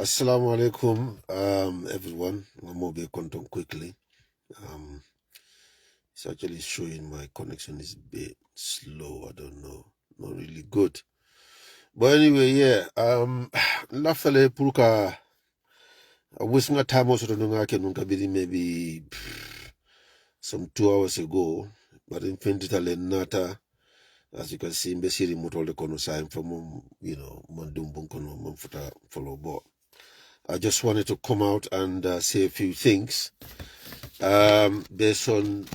Assalamu alaikum, everyone. I'm going to content quickly. It's actually showing my connection is a bit slow. I don't know, not really good. But anyway, yeah. Lafale puruka. I wish my time also to maybe some 2 hours ago. But in Pentitale Nata, as you can see, in Besiri Mutole Kono sign from Mandumbo Kono Mamfuta follow board. I just wanted to come out and say a few things based on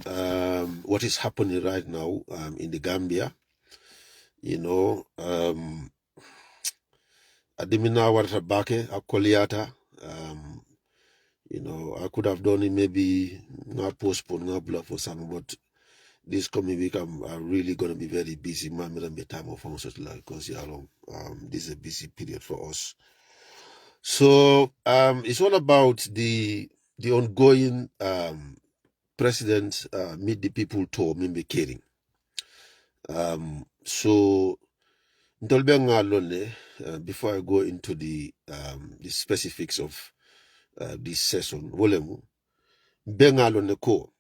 what is happening right now in the Gambia. Adimina Watabake, Akoliata. I could have done it maybe not postpone, not bluff for some, but this coming week I'm really going to be very busy. Man, be time of because this is a busy period for us. So it's all about the ongoing president meet the people tour Mimbe Kering. So before I go into the specifics of this session, wolemu bengalone ko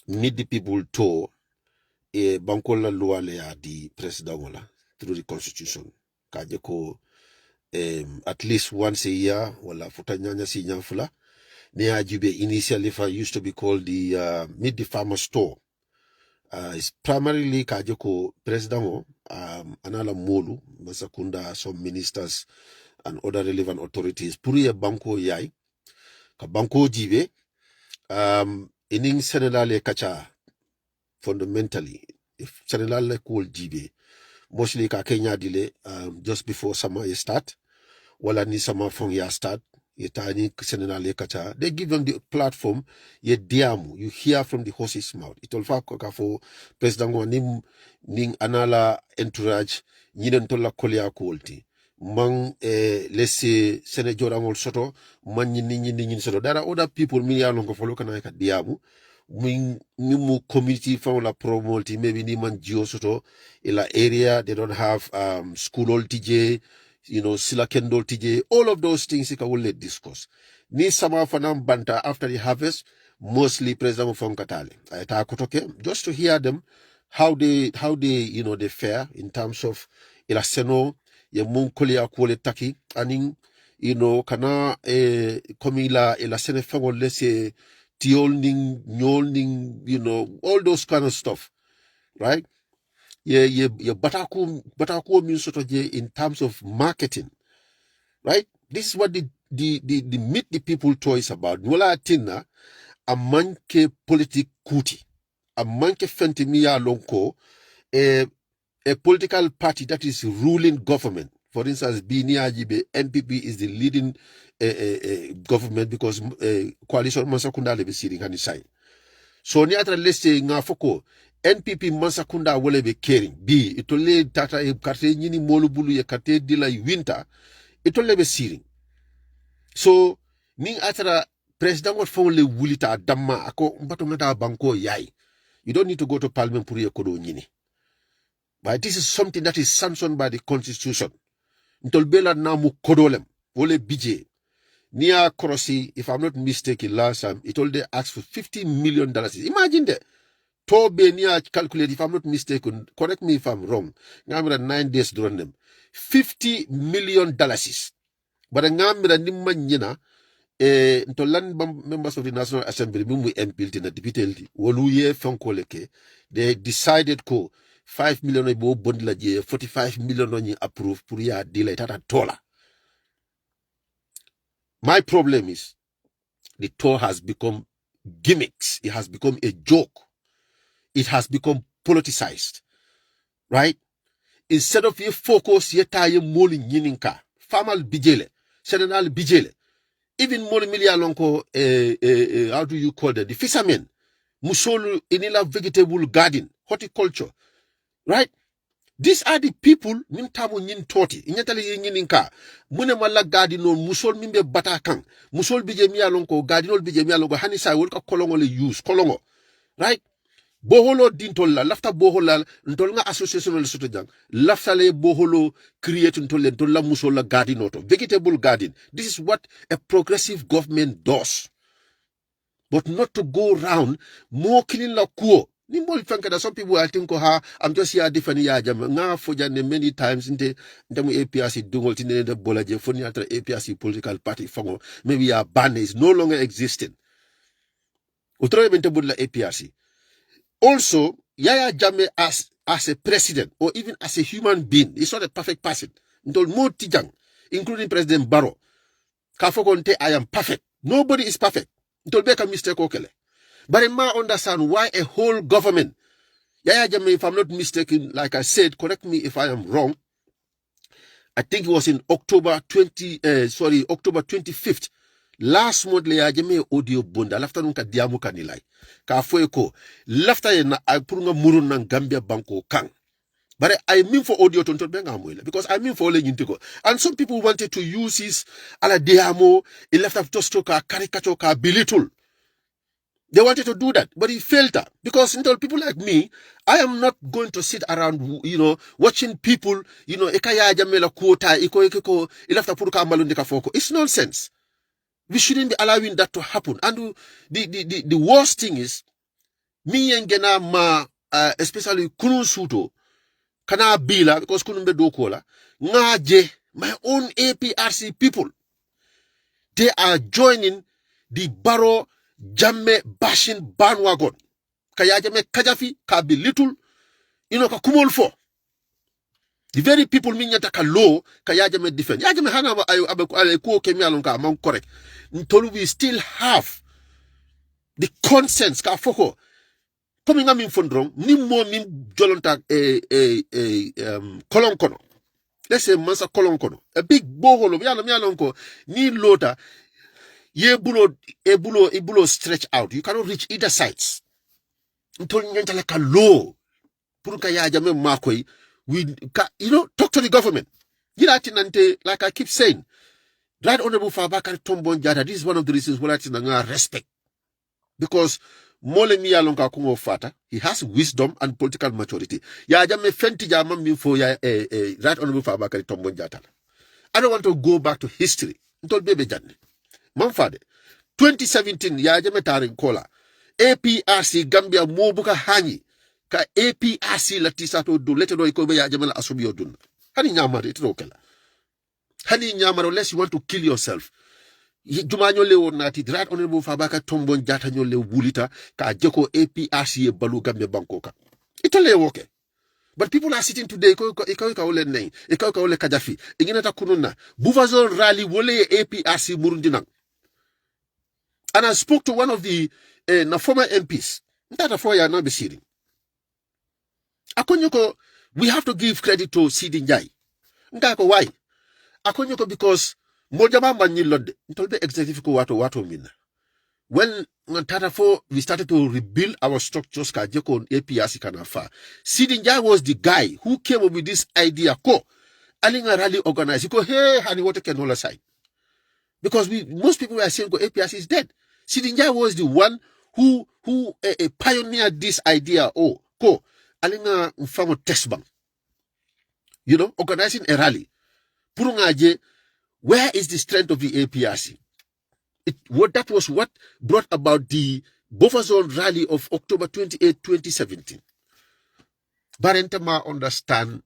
meet the people tour e bankola luale ya di president wala through the constitution kaje ko at least once a year wala futanyanya si nyafula ne ajibe initially used to be called the meet the farmer store. It's primarily kajeko president anala molu masakunda some ministers and other relevant authorities puri banko yai ka banko jibe ining senelale kacha fundamentally if senelale cool jibe mostly ka Kenya dile just before summer start wala ni summer fong ya start yetani senelale kacha they give them the platform ye diamu you hear from the horse's mouth it all ka for president ngo ning anala entourage nyinen tolla kolya kolti mang lesse senejora ngol soto man nyini soto there are other people mi ya longo folo kana ka diamu mu community from la promote maybe ni man jio soto ila area they don't have school all TJ sila kendol TJ, all of those things you can discuss. Ni sama fanam banta after the harvest, mostly President Fonkatale. I kutoke just to hear them how they they fare in terms of ila seno ye munkoli akwole taki aning kana komila ila sene fango lese tiolning nyolning all those kind of stuff, right? Yeah, bataku means sort of in terms of marketing, right? This is what the meet the people toys about. Wala tina a manke politic kuti, a manke fentimia lonko, a political party that is ruling government. For instance, BNIGB, MPP is the leading government because coalition Masakunda lebe sitting on the side. So ni atra leste nga foko NPP Mansakunda wole be caring bi itole tata e karte nyini molubulu ye karte dila winter itole be siring. So ning atra president wat fon le wulita damma ako mbato ngata banko yai. You don't need to go to parliament pour ye kodo nyini. But this is something that is sanctioned by the constitution. Ntolbela na mu kodolem wole BJ. Nia Korosi, if I'm not mistaken, last time it only asked for $50 million. Imagine that. Tobe Nia calculate, if I'm not mistaken, correct me if I'm wrong. Ngamira 9 days during them. $50 million. But ngamira nimma nyina ntolan members of the National Assembly mumu MPLT na deputy woluye fonkoleke they decided ko 5 million ibo bondila je 45 million onyi approve pour ya delay tata tola. My problem is the tour has become gimmicks. It has become a joke. It has become politicized, right? Instead of you focus, you tie moli nyininka, famal bijele, senenal bijele, even moli milia lonko, how do you call that? The fishermen, musolu inila vegetable garden, horticulture, right? These are the people mintamu nyin toti inyatale nyininka mune mala gadi non musol mimbe batakang musol bije miya lonko gadi non bije miya lonko hanisa wolka kolongo le use kolongo, right? boholo dintolla lafta bohola ntol nga association le soto jang lafta le boholo create ntolle ntolla musola garden auto vegetable garden. This is what a progressive government does, but not to go around more killing la kuo. Nimbol fanka that some people I think I'm just here different ya jam nga fojane many times inte ndemu APRC dungol tine de bolaje foni atra APRC political party fongo maybe a ban is no longer existing. Utroye bente budla APRC. Also, Yaya Jammeh as a president or even as a human being, he's not a perfect person. Ntol mo tijang, including President Barrow. Kafokonte, I am perfect. Nobody is perfect. Ntol beka mistake okele. But I might understand why a whole government, Yaya Jammeh, if I'm not mistaken, like I said, correct me if I am wrong, I think it was in October 25th. Last month Yaya Jammeh audio bunda lafta nunka diamu kanilai. Ka foeko lafta na purunga murun ng Gambia banko kang. But I mean for audio tonton benga amuela because I mean for ole nyintiko. And some people wanted to use his ala diamo, he left up just to ka caricature ka belittle. They wanted to do that, but he failed that because until people like me, I am not going to sit around, watching people, ekaya jamela quota, iko ilafta puruka malundika foko. It's nonsense. We shouldn't be allowing that to happen. And the worst thing is, me and Gena ma, especially Kunun Suto, Kana Bila, because Kunumbe Dokola, Ngaje, my own APRC people, they are joining the Barrow Jammeh bashing bandwagon. Kaya Jammeh Kajafi, ka be little, ka kumol for. The very people minyata low kaya Jammeh defend. Ya Jammeh hana ko kemi alonka among correct. Ntolu we still have the conscience ka foko. Coming am in fondrong ni mo min jolonta kolonkono. Let's say mansa kolonkono. A big boholo mi alonko ni lota ye bulo stretch out. You cannot reach either sides. Ntolu nyanta like a low. Puru kaya Jammeh makoi. Talk to the government. Like I keep saying, Right Honorable Fabakary Tombong Jatta, this is one of the reasons why I respect. Because Mole Mia Longa Kungo Fata, he has wisdom and political maturity. Ya Jammeh fenti jama min for Right Honorable Fabakary Tombong Jatta. I don't want to go back to history. Ntol bebe janne. Manfade. 2017, ya Jammeh tarin kola. APRC Gambia Mobuka Hani. Ka APRC latisato do leto do iko ya Jammeh asubi odun. Hani nyamare ito okela. Hani nyamare unless you want to kill yourself. Jumanyo le wonati Right Honorable Fabakary Tombong Jatta nyo le wulita ka jeko APRC e balu Gambia bankoka. Ito le woke. But people are sitting today iko ole nei, iko ole Kajafi. Inginata kununa. Buvazon rally wole APRC murundinang. And I spoke to one of the former MPs. That for ya no be sitting. Akonyoko, we have to give credit to Sidi Njai. Ngako why? Akonyoko because Mojama Manilod, Ntolbe executive ko wato mina. When we started to rebuild our structures, Kajeko on APRC Kanafa, Sidi Njai was the guy who came up with this idea. Alinga rally organized. He hey, honey, what can hold aside? Because most people were saying APRC is dead. Sidi Njai was the one who pioneered this idea. Alinga mfamo test bank. Organizing a rally. Purungaje, where is the strength of the APRC? That was what brought about the buffer zone rally of October 28, 2017. Barentama understand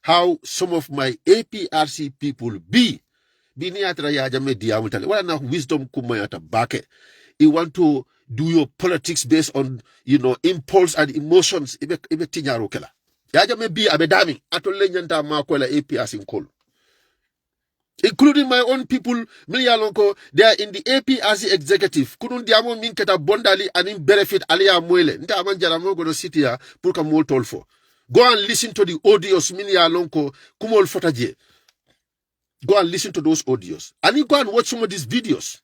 how some of my APRC people be niatra ya Jammeh diamutale. Wala na wisdom kumayata bake. You want to do your politics based on, impulse and emotions. Ibe tinyaro kela. Ya Jammeh bi abedami. Atole nyanta makwela APRC nkolo. Including my own people, Milyalonko, they are in the APRC executive. Kunun diamo min keta bondali and in benefit alia mwele. Nta amanjala mo gonna sit here pulka mol tolfo. Go and listen to the audios Milyalonko kumol fotaje. Go and listen to those audios. And you go and watch some of these videos.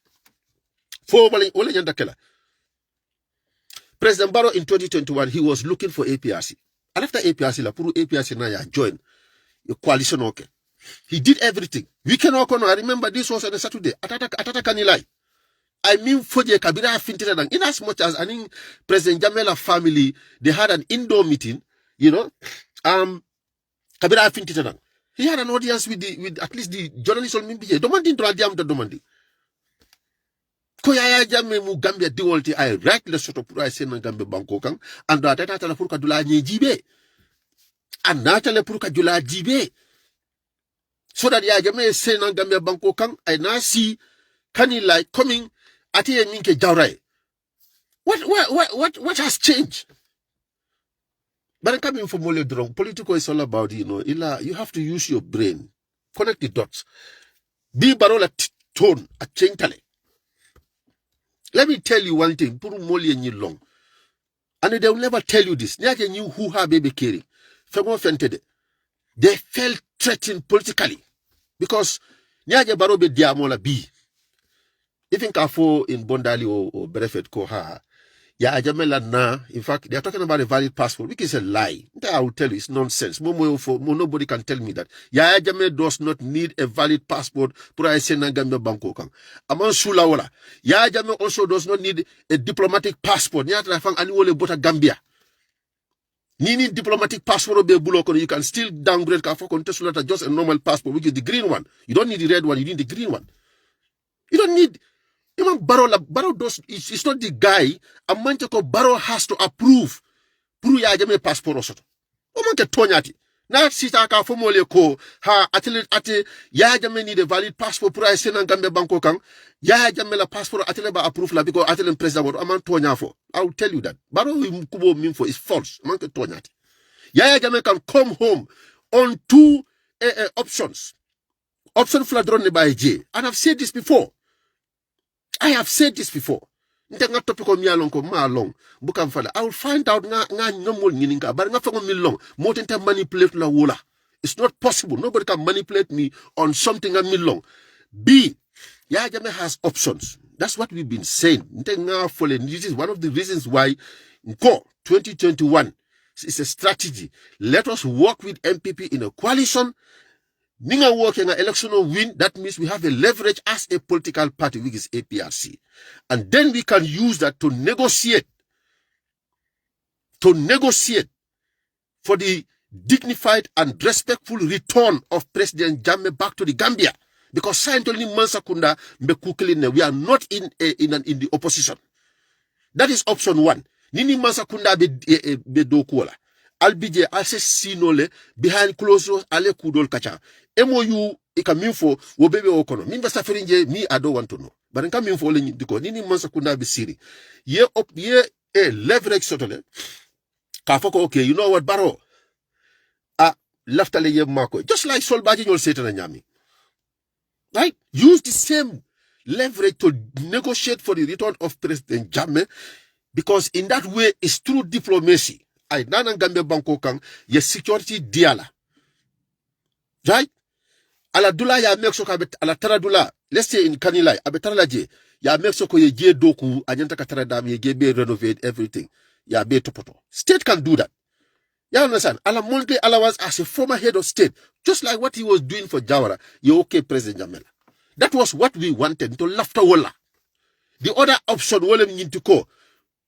For Ole Nyandakela. President Barrow in 2021, he was looking for APRC. And after APRC, la puru APRC na ya join the coalition okay. He did everything. We cannot. I remember this was on a Saturday. Atata Kanilai. I mean Foje Kabira Fintitanang. In as much as I think President Jamela family, they had an indoor meeting, you know. Kabira Fintitanang. He had an audience with at least the journalists on Mimbije. Domandin Dradiam to Domandi. Koya Jame mu Gambia Diwalti I right le soto pura sena Gambia Banko Kang and data la purka dula jibe. And natale purka dula jibe. So that ya Jame sena Gambia Banko Kang I now see Kani like coming at a minke jaurai. What has changed? But I'm coming from Mole Drong. Political is all about, you have to use your brain. Connect the dots. Be barola tone a change. Let me tell you one thing. Puru Mole and you long. And they will never tell you this. Nyake knew who her baby carry. Femo fented. They felt threatened politically. Because Nyake barobe diamola B. Even Kafo in Bondali or Berefet Koha. Ya Jamela na, in fact, they are talking about a valid passport, which is a lie. I will tell you, it's nonsense. Nobody can tell me that. Ya Jamela does not need a valid passport. Pura Sena Gambia Banko Kang. Among Sulawala. Ya Jamela also does not need a diplomatic passport. Nya Trafang Aniwole Bota Gambia. Nini diplomatic passport be buloko. You can still downgrade Kafo Contesulata just a normal passport, which is the green one. You don't need the red one, you need the green one. You don't need. Even Barrow does, it's not the guy, a man to Barrow has to approve. Puru ya jame passport osoto. O man ke tonyati. Na sita ka fomole ko, ha, ate, ya jame need a valid passport, pura ya sena Gambia Banko Kang, ya jame la passport, atele ba approve la, because atele president wado, aman tonyafo. I will tell you that. Barrow kubo minfo is false. Man ke tonyati. Ya jame can come home on two options. Option fladron ne ba J. And I've said this before. I have said this before. Ntenga topic ko mialong ko malong bukam fala. I will find out nga nyomol ngininga but nga fango milong mo tenta manipulate la wola. It's not possible. Nobody can manipulate me on something a milong. B, ya jame has options. That's what we've been saying. Ntenga fole. This is one of the reasons why 2021 is a strategy. Let us work with MPP in a coalition. Ninga working an electional win, that means we have a leverage as a political party, which is APRC. And then we can use that to negotiate for the dignified and respectful return of President Jammeh back to the Gambia. Because Saintoli Mansakunda Mbekukline, we are not in the opposition. That is option one. Nini Mansakunda be dokuola. Albije ase sinole behind closed doors ale kudol kacha. MOU ikaminfo wobebe okono. Mimba safirinje me I don't want to know. But nka minfo le ndiko nini mansa kuna be siri. Ye leverage sotole. Ka foko okay, you know what Barrow? Leftale ye mako. Just like Solbaji nyol setana nyami. Right? Use the same leverage to negotiate for the return of President Jammeh, because in that way it's through diplomacy. I nana Gambia Banko Kang ye security diala. Right? Ala dula ya mekso ka ala tara dula. Let's say in Kanilai, abetara je ya mekso ko ye je doku anyanta katara dam ye be renovate everything. Ya be topoto. State can do that. You understand? Ala monthly allowance as a former head of state, just like what he was doing for Jawara. You okay, President Jamela? That was what we wanted to laughter wala. The other option wala to ko.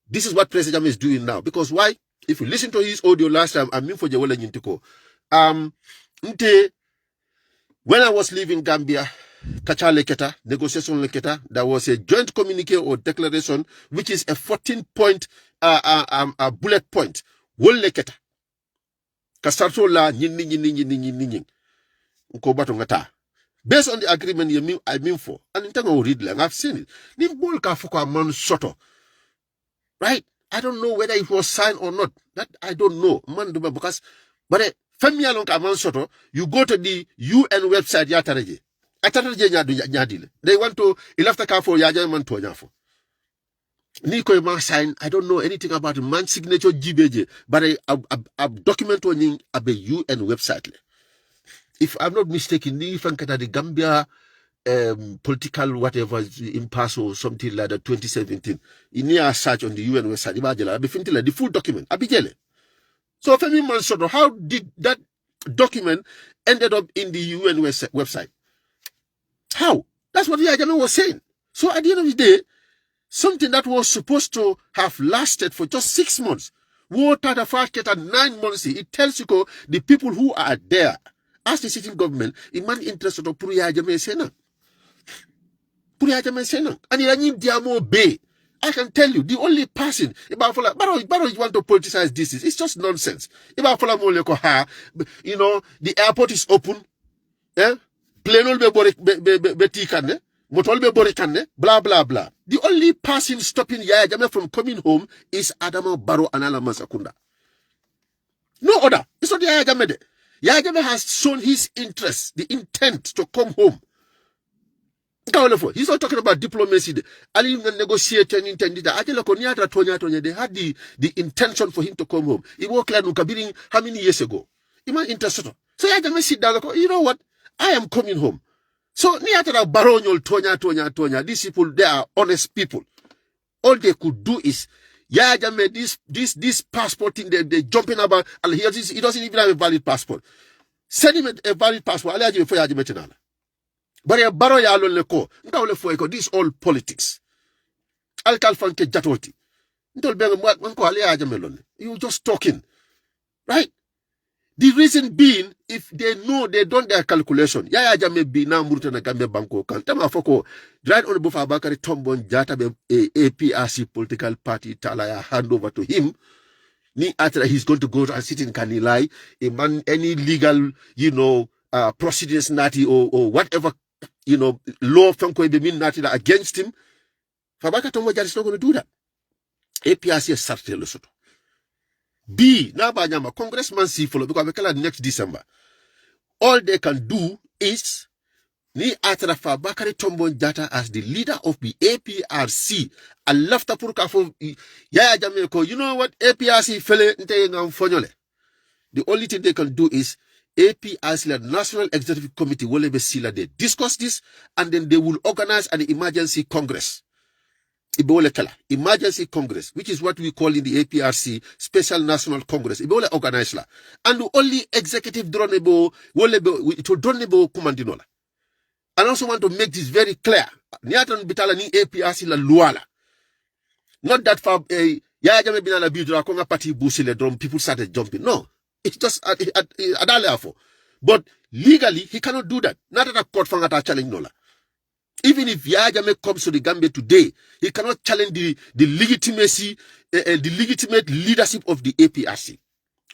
This is what President Jamela is doing now. Because why? If you listen to his audio last time, I mean for Jawala Nyintiko. When I was leaving Gambia, Kacha Leketa, negotiation Leketa, there was a joint communique or declaration, which is a 14-point bullet point. Wol Leketa. Kasarto la nying. Nkobato ngata. Based on the agreement I mean for, and in terms of read lang, I've seen it. Nimbol ka fuka man soto. Right? I don't know whether it was signed or not. That I don't know. Man, because but Femi along man soto, you go to the UN website yatareje. Ataraje nyadile. They want to ilafta ka for yaja man to nyafo. Niko man sign. I don't know anything about the man signature GBJ, but I document on a UN website. If I'm not mistaken, if I'm the Gambia political whatever impasse or something like that 2017 in near search on the UN website I be finting like the full document abijele. So Femi Mansodo, how did that document ended up in the UN website? How? That's what the Ajame was saying. So at the end of the day, Something that was supposed to have lasted for just 6 months. Water the fact at 9 months. It tells you the people who are there as the sitting government, iman interest of Puria Jamesena. Puria Jamesena. And in Diamo Bay. I can tell you, the only person, Baro you want to politicize this, it's just nonsense. You know, the airport is open. Eh? Plane be tikane, motor be borikane, blah blah blah. The only person stopping Yaya Jammeh from coming home is Adama Barrow and Alama Sakunda. No other. It's not Yaya Jammeh. Yaya Jammeh has shown his interest, the intent to come home. He's not talking about diplomacy. They had the intention for him to come home. He worked like Nukabiring how many years ago? He might interested. So I can sit down. You know what? I am coming home. So these people, they are honest people. All they could do is this passport thing they jumping about, and he doesn't even have a valid passport. Send him a valid passport. But Baro ya alone leko. Nka ole this all politics. Alkal fanke jatoti. You just talking. Right? The reason being, if they know they done their calculation, Yaya Jammeh be now Murta na Gambia Banko kan. Tama foko, right on the Bufa Bakari Tombon Jata be APRC political party talaya hand over to him. Ni after he's going to go and sit in Kanilai, any legal, proceedings nati or whatever, law from Kwebe nati against him. Fabaka Tombo Jata is not going to do that. APRC is certainly so. B, Nabanyama, Congressman C follow because next December. All they can do is Ni Atrafa Bakari Tombon Jata as the leader of the APRC. I love Tapurka for Yaya Jammeh. You know what? APRC fele nteyengam fonyole. The only thing they can do is APRC, the National Executive Committee, will be sila. They discuss this and then they will organize an emergency congress. Emergency Congress, which is what we call in the APRC Special National Congress. It will organize la. And the only executive dronebo it will dronebo commandinola. I also want to make this very clear. Niatan bitala ni APRC la luala. Not that far Yaya Jammeh binala bidra konga party busile drum people started jumping. No. It's just adaleafo. But legally he cannot do that. Not at a court fangata challenge nola. Even if Yaya Jammeh comes to the Gambia today, he cannot challenge the legitimacy, the legitimate leadership of the APRC.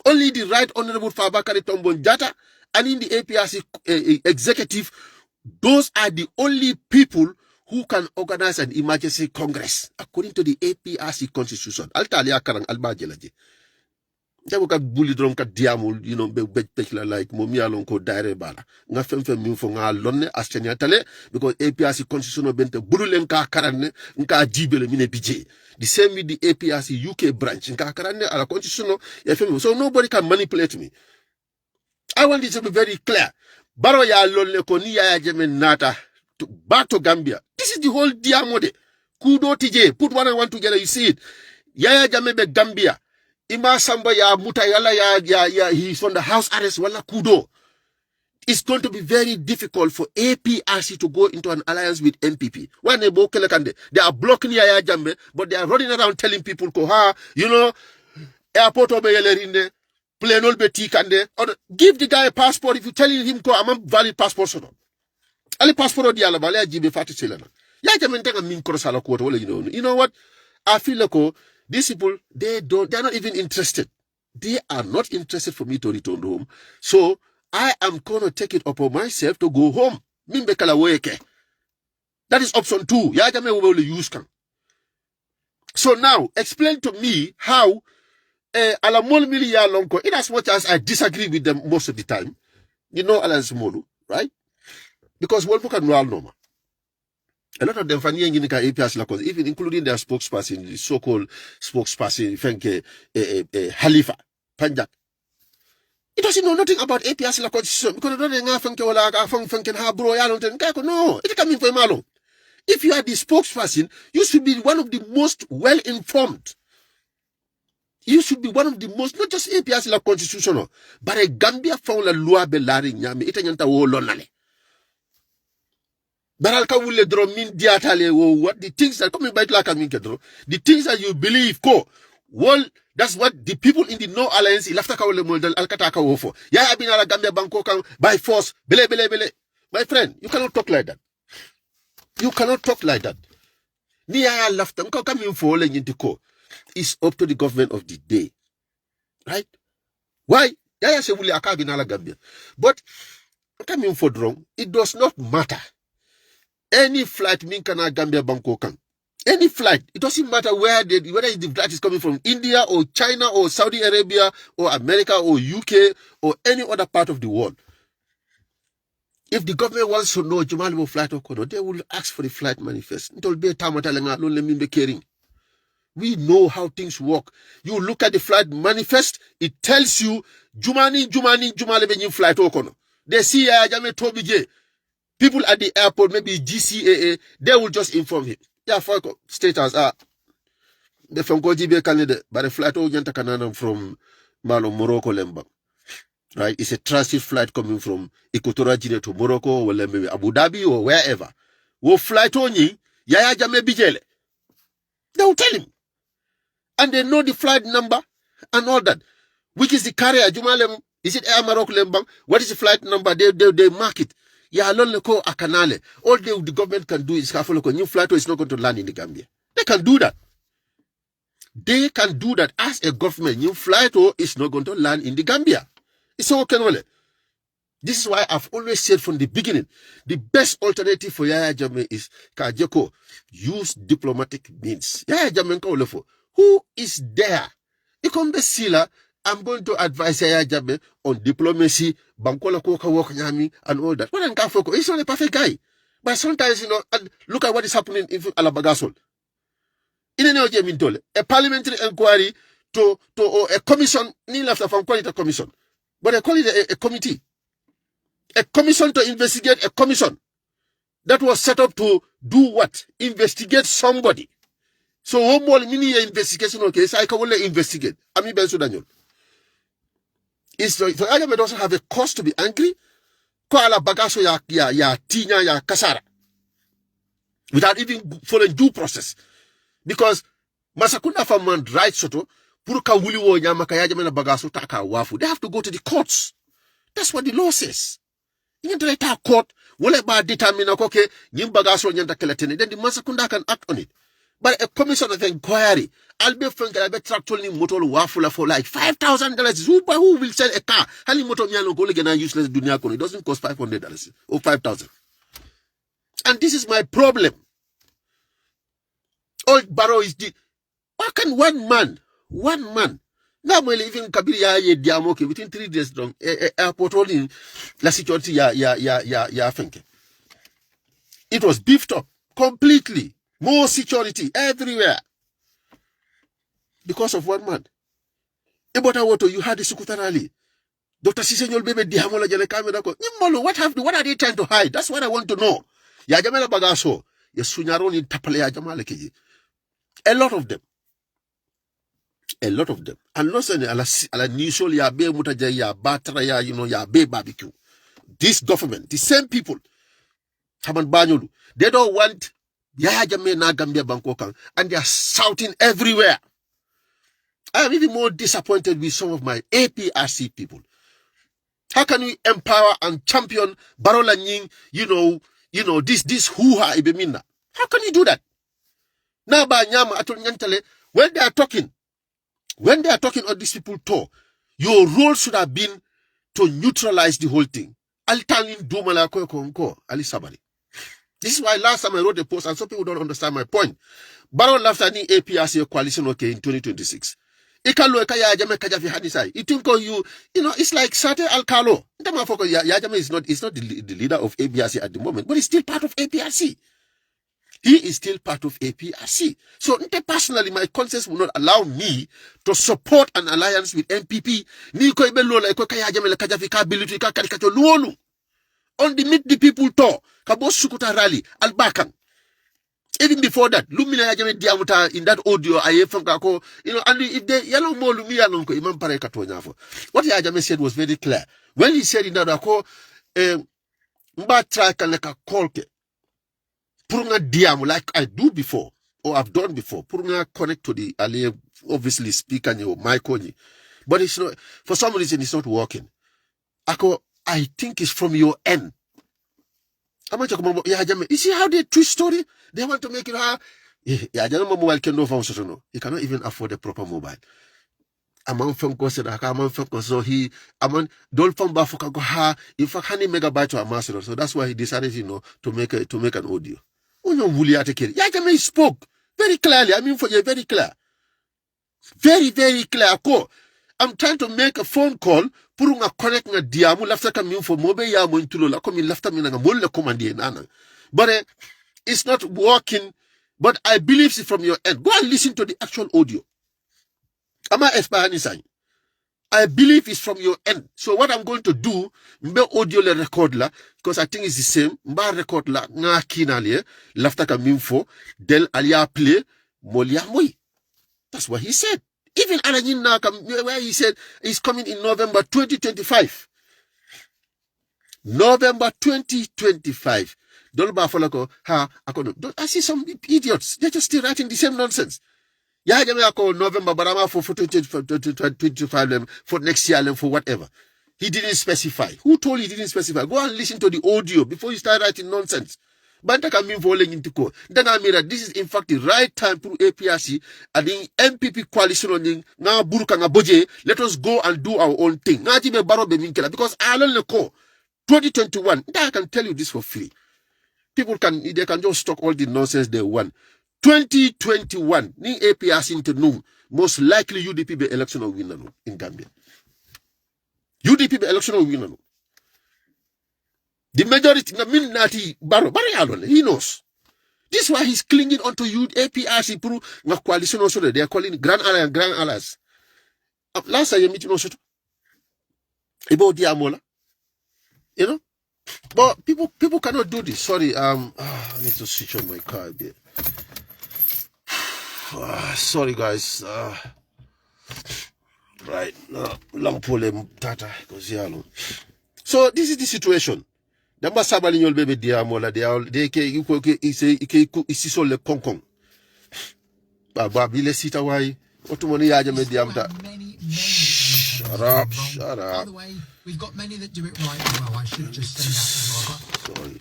Only the Right Honorable Fabakary Tombon Jata and in the APRC executive, those are the only people who can organize an emergency congress according to the APRC constitution. Altalia karang albajelaji. Jabuka bully drum ka diamul, like momia lonko daire bala. Nga femfe mufo nga lonne aschenya tale because APRC constitution bente bululenka karane nka jibele mine bije. The same with the APRC UK branch nka karane ala constitution so nobody can manipulate me. I want this to be very clear. Baro ya lonne ko ni Yaya Jammeh nata back to Gambia. This is the whole diamode. Kudo TJ, put one and one together, you see it. Yaya Jammeh be Gambia. Ima Samba ya Mutayala he's on the house arrest wala kudo. It's going to be very difficult for APRC to go into an alliance with MPP. They are blocking Yaya Jammeh, but they are running around telling people, airport obeyelerinde, plane ol beti kande, give the guy a passport if you're telling him I'm a valid passport. So Ali passport di alaba le jibe fatu selana. Yaya Jammeh ntenga min korosala kuoto wala you know what? I feel like these people, they're not even interested. They are not interested for me to return home. So I am going to take it upon myself to go home. That is option 2. Yaya Jammeh will use can. So now, explain to me how Alamol Milia Lonko, in as much as I disagree with them most of the time, Alan Smolu, right? Because one book and no. A lot of them even including their spokesperson, the so-called spokesperson, Halifa, Panjak. He doesn't know nothing about APRC constitution because no, it can mean for malo. If you are the spokesperson, you should be one of the most well-informed. You should be one of the most, not just APRC constitutional, but a Gambia found a loi belari nyame itanyanta wo lonale. Baral ka wule dro min diatale wo what the things that come by like amin kedro. The things that you believe ko. Well, that's what the people in the No Alliance ilafta ka wule model alkata ka wo for. Ya abinala Gambia banko kan by force. Bele. My friend, you cannot talk like that. You cannot talk like that. Ni ya lafta mko coming for le nyinti ko. It's up to the government of the day. Right? Why? Ya se wule akabinala Gambia. But coming for wrong, it does not matter. Any flight mean kana Gambia banko kan. Any flight, it doesn't matter whether the flight is coming from India or China or Saudi Arabia or America or UK or any other part of the world. If the government wants to know Jumali will flight or kono, they will ask for the flight manifest. We know how things work. You look at the flight manifest, it tells you Jumali benyin flight or kono. They see Jame Tobije. People at the airport, maybe GCAA, they will just inform him. Yeah, for status the from Gojibe Canada, but the flight from Morocco Lemba. Right? It's a transit flight coming from Equatorial Guinea to Morocco or maybe Abu Dhabi or wherever. Wo flight only, Yaya Jame Bijele. They will tell him. And they know the flight number and all that. Which is the carrier? Jumalem, is it Air Morocco Lembang? What is the flight number? They mark it. Yeah, ko akanale. All the government can do is have a new flight is not going to land in the Gambia. They can do that. They can do that as a government. New flight is not going to land in the Gambia. It's okay. This is why I've always said from the beginning, the best alternative for Yaya Jammeh is Kajeko. Use diplomatic means. Yaya Jammeh Kaulefo. Who is there? Ikombe Sila. I'm going to advise Yaya Jammeh on diplomacy, Bankola Koka Walk Nyami, and all that. Well, he's not a perfect guy. But sometimes, and look at what is happening in Alabagasol. A parliamentary inquiry to a commission, Neil after from call it a commission. But I call it a committee. A commission to investigate a commission that was set up to do what? Investigate somebody. So, one more mini investigation, okay, so I can only investigate. Ami Ben Sudaniol. It's so Agame doesn't have a cause to be angry. Ko ala bagaso ya tinya ya kasara. Without even following due process. Because Masakunda Faman right soto puruka wuli wo nyama kaya jame na bagaso taka wafu. They have to go to the courts. That's what the law says. You can tell court wole ba determine okay nyim bagaso nyanta keletene. Then the Masakunda can act on it. But a commission of inquiry, I'll be frank, I'll be tractoring motor wafula for like $5,000. Who will sell a car? Hali motor nyalo go legena useless dunia kono. It doesn't cost $500 or $5,000. And this is my problem. Old Barrow is the. Why can one man, now we're leaving Kabiria ye diamoke within 3 days long, airport only la security ya fenke. It was beefed up completely. More security everywhere. Because of one man. Ebota Woto, you had the Sukutarali. Dr. Sisenyol Bebe Dihamola Jalekame. What are they trying to hide? That's what I want to know. Yajamela Bagaso. Yasunyaroni Tapalea Jamaleki. A lot of them. And not saying ala nisol ya be mutaja ya batra ya ya be barbecue. This government, the same people, Taman Banyolu, they don't want Yaya Jammeh na Gambia Bankokan, and they are shouting everywhere. I am even more disappointed with some of my APRC people. How can we empower and champion Barola Nying, this hoo-ha ibemina? How can you do that? Now by Nyama Atul Nyantale, when they are talking on these people talk, your role should have been to neutralize the whole thing. Altanin Dumala Konko, Ali Sabari. This is why last time I wrote a post, and some people don't understand my point. Baron left any APRC coalition in 2026. It's like Sate Alcalo. Yajame is not the leader of APRC at the moment, but he's still part of APRC. He is still part of APRC. So personally, my conscience will not allow me to support an alliance with MPP. On the Meet the People tour, Kabos Sukuta rally, Albakan. Even before that, Lumina Yajame Diamuta in that audio, I hear from Kako, and if they yellow more Lumia Lonko, Imam Parekatoñafo. What Yajame said was very clear. When he said in that Ako, Mbatra Kanaka Kolke, Purunga diamu like I do before or I've done before. Purunga connect to the ali obviously speaker or mic on. But it's not, for some reason it's not working. I think it's from your end. You see how they twist story? They want to make it hard. Yeah, mobile can no. He cannot even afford a proper mobile. Among from so he don't from Bafuka go ha in fact 100 megabyte to a master. So that's why he decided, to make an audio. Yeah, he spoke very clearly. I mean for you, very clear. Very, very clear. I'm trying to make a phone call. Purunga connect na diamu lafta kami for mobe ya mo intulo la komi lafta mina nga molle komandi nana. But it's not working. But I believe it's from your end. Go and listen to the actual audio. Ama espahani sign. I believe it's from your end. So what I'm going to do, mbe audio le record la, because I think it's the same. Mba record la nga kinali lafta kami for del alia play molia moi. That's what he said. Even Alanin Nakam, where he said he's coming in November 2025. November 2025. Don't I see some idiots. They're just still writing the same nonsense. Yeah, I call November, but I'm for 2025 for next year and for whatever. He didn't specify. Who told he didn't specify? Go and listen to the audio before you start writing nonsense. Banta can mean falling into court. Then I mean that this is in fact the right time for APRC and the MPP coalition on now Buruka Boje. Let us go and do our own thing. Because I don't know 2021. I can tell you this for free. People they can just talk all the nonsense they want. 2021, ni APRC into no, most likely UDP be election will win in Gambia. UDP be election will win. The majority, he knows. This is why he's clinging onto you, APRC, coalition also. They are calling Grand Allies. Last time you meet also. About Diamola. But people cannot do this. Sorry, I need to switch on my car a bit. Sorry guys. Right. Long pole tata. So this is the situation. Damba sabali nyol bebe diamola de ke isi so le konkon. Ba bile sita wai. Otumoni yaje me diamta. Shut up. By the way, we've got many that do it right as well. I should just say that as well. Sorry.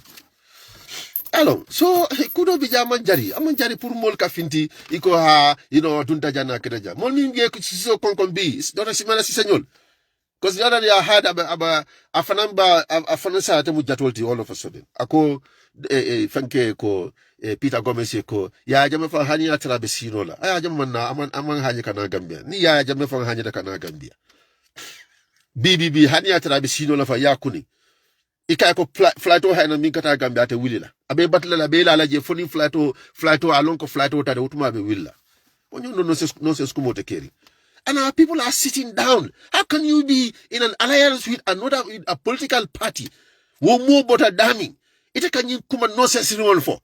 Alors, so kudo bija amanjari pour mol ka finti iko ha dunta jana kereja. Mol mi nge so konkon bi. Dora simana si senyol. Because the other day I had afanansa ate mujatolti all of a sudden. Ako fanke ko Peter Gomez ko ya jame fa hani atrabe sinola. Aya jame na aman hani kana Gambia. Ni ya jame fa hani da kana Gambia. BBB hani atrabe sinola fa ya kuni. Ika ko flight o hayna min kata Gambia te wilila. Abe batla la be la je foni flight o alon ko flight o tade utuma be willa. Onyo no se skumote keri. And our people are sitting down. How can you be in an alliance with a political party? One more but a damning. It can you come and nonsense for.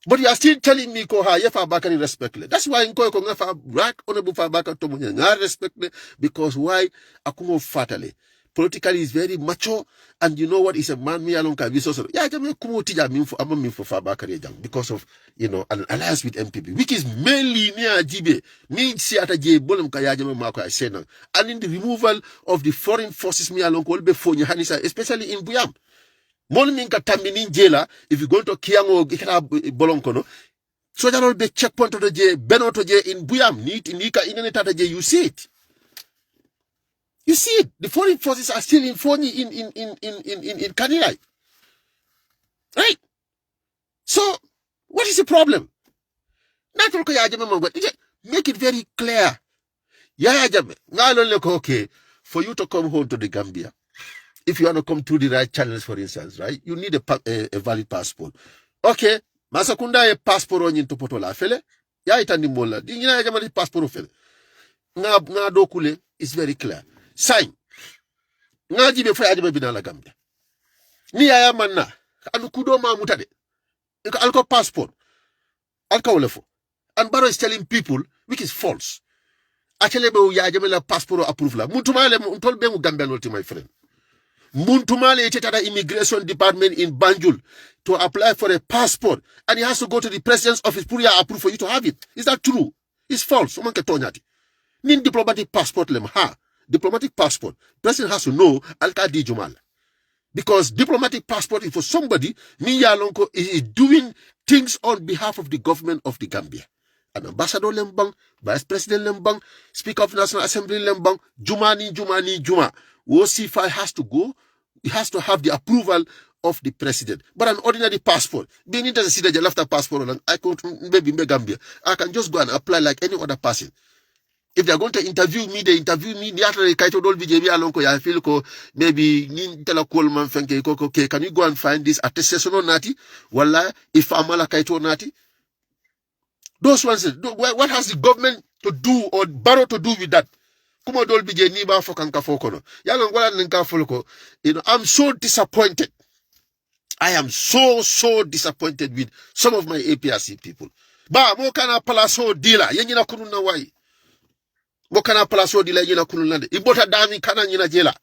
But you are still telling me ko ha yefa bakari respectfully. That's why in ko ngafa right honorable fa bakari to munya nga respectfully because why akumo fatally. Politically is very mature, and you know what is a man me along can be so. Yeah, jame kumo tija minfo ama minfo fa bakari jang because of an alliance with MPP, which is mainly near Jibe. Me see ata je bolem kaya jame mako I say now. And in the removal of the foreign forces me along will be for Hanisa, especially in Buyam. Mon minka taminin jela if you go to Kiango ikata bolonkono. So that will be checkpoint to the J, Benoto J in Buyam, Nika Inaneta J, you see it. You see it. The foreign forces are still in Kanilai. Right? So, what is the problem? Make it very clear. Okay, for you to come home to the Gambia, if you want to come through the right channels, for instance, right, you need a valid passport. Okay, Masakunda a passport on into Potola fele. Ya itani mola. Di nyina jamani passport fele. Nga dokule is very clear. Sign. Nga jibe fa ajibe binala Gambia. Ni ya manna. Anu kudo ma mutade. Alko passport. Alka olefo. And Barrow is telling people, which is false. Actually, ya jamela passport approve la. Mutumale untol bengu Gambia nolti, my friend. Muntumale Tetata Immigration Department in Banjul to apply for a passport, and he has to go to the president's office for approve for you to have it. Is that true? It's false. Someone can tell Nin diplomatic passport lem ha. Diplomatic passport. President has to know Al-Qadi Jumal. Because diplomatic passport is for somebody, Miya Lonko is doing things on behalf of the government of the Gambia. An ambassador lembang, vice president lembang, speaker of National Assembly lembang, Juma. OC5 has to go. He has to have the approval of the president. But an ordinary passport, being interested in the passport, I could maybe in Gambia. I can just go and apply like any other person. If they are going to interview me, they interview me. I feel maybe okay, can you go and find this attestation on nati? Wallah, if amala kaito nati. Those ones, what has the government to do or Barrow to do with that? I'm so disappointed. I am so disappointed with some of my APRC people. Ba mo kana palaso dila yenyina kununa wai. Mo kana palaso dila yenyina kunulande. Ibota dami kana nyina jela.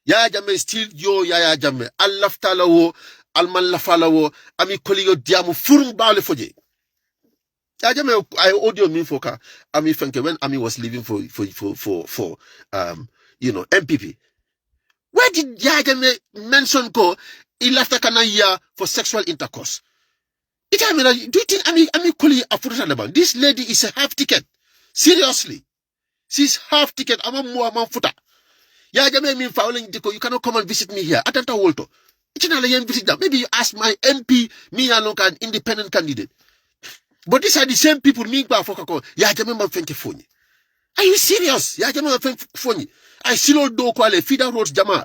Ya jame still yo ya jame. Allaftala wo, alman lafala wo, ami koliyo diamu furum bale foje. I audio me for Ami Fenke when Ami was leaving for MPP. Where did Yajame mention he left a canaya for sexual intercourse? Do you think Ami Kuli Afuranaban? This lady is a half ticket. Seriously. She's half ticket. I'm a more futa. Yajame mean fouling Diko, you cannot come and visit me here. Atanta Wolto. Maybe you ask my MP, me alone an independent candidate. But these are the same people me ba fokako ya jamema fenke phone. Are you serious? Ya jamema fenke phone. I still do kwale feeder roads jama.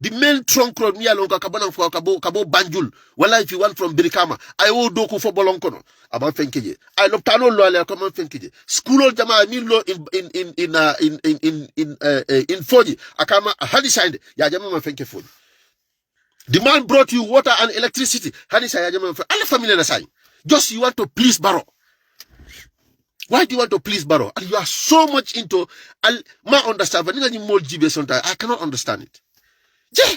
The main trunk road me along kabana for kabo Banjul. Well, if you want from Birikama, I will do for bolonkono about fenke. I love tano lo ale come fenke. School jama me lo in Foni. Akama hadi signed ya jamema fenke phone. The man brought you water and electricity. Hadi sa ya jamema phone. Alle family na sign. Just you want to please Barrow. Why do you want to please Barrow? And you are so much into my understanding. I cannot understand it. Yeah,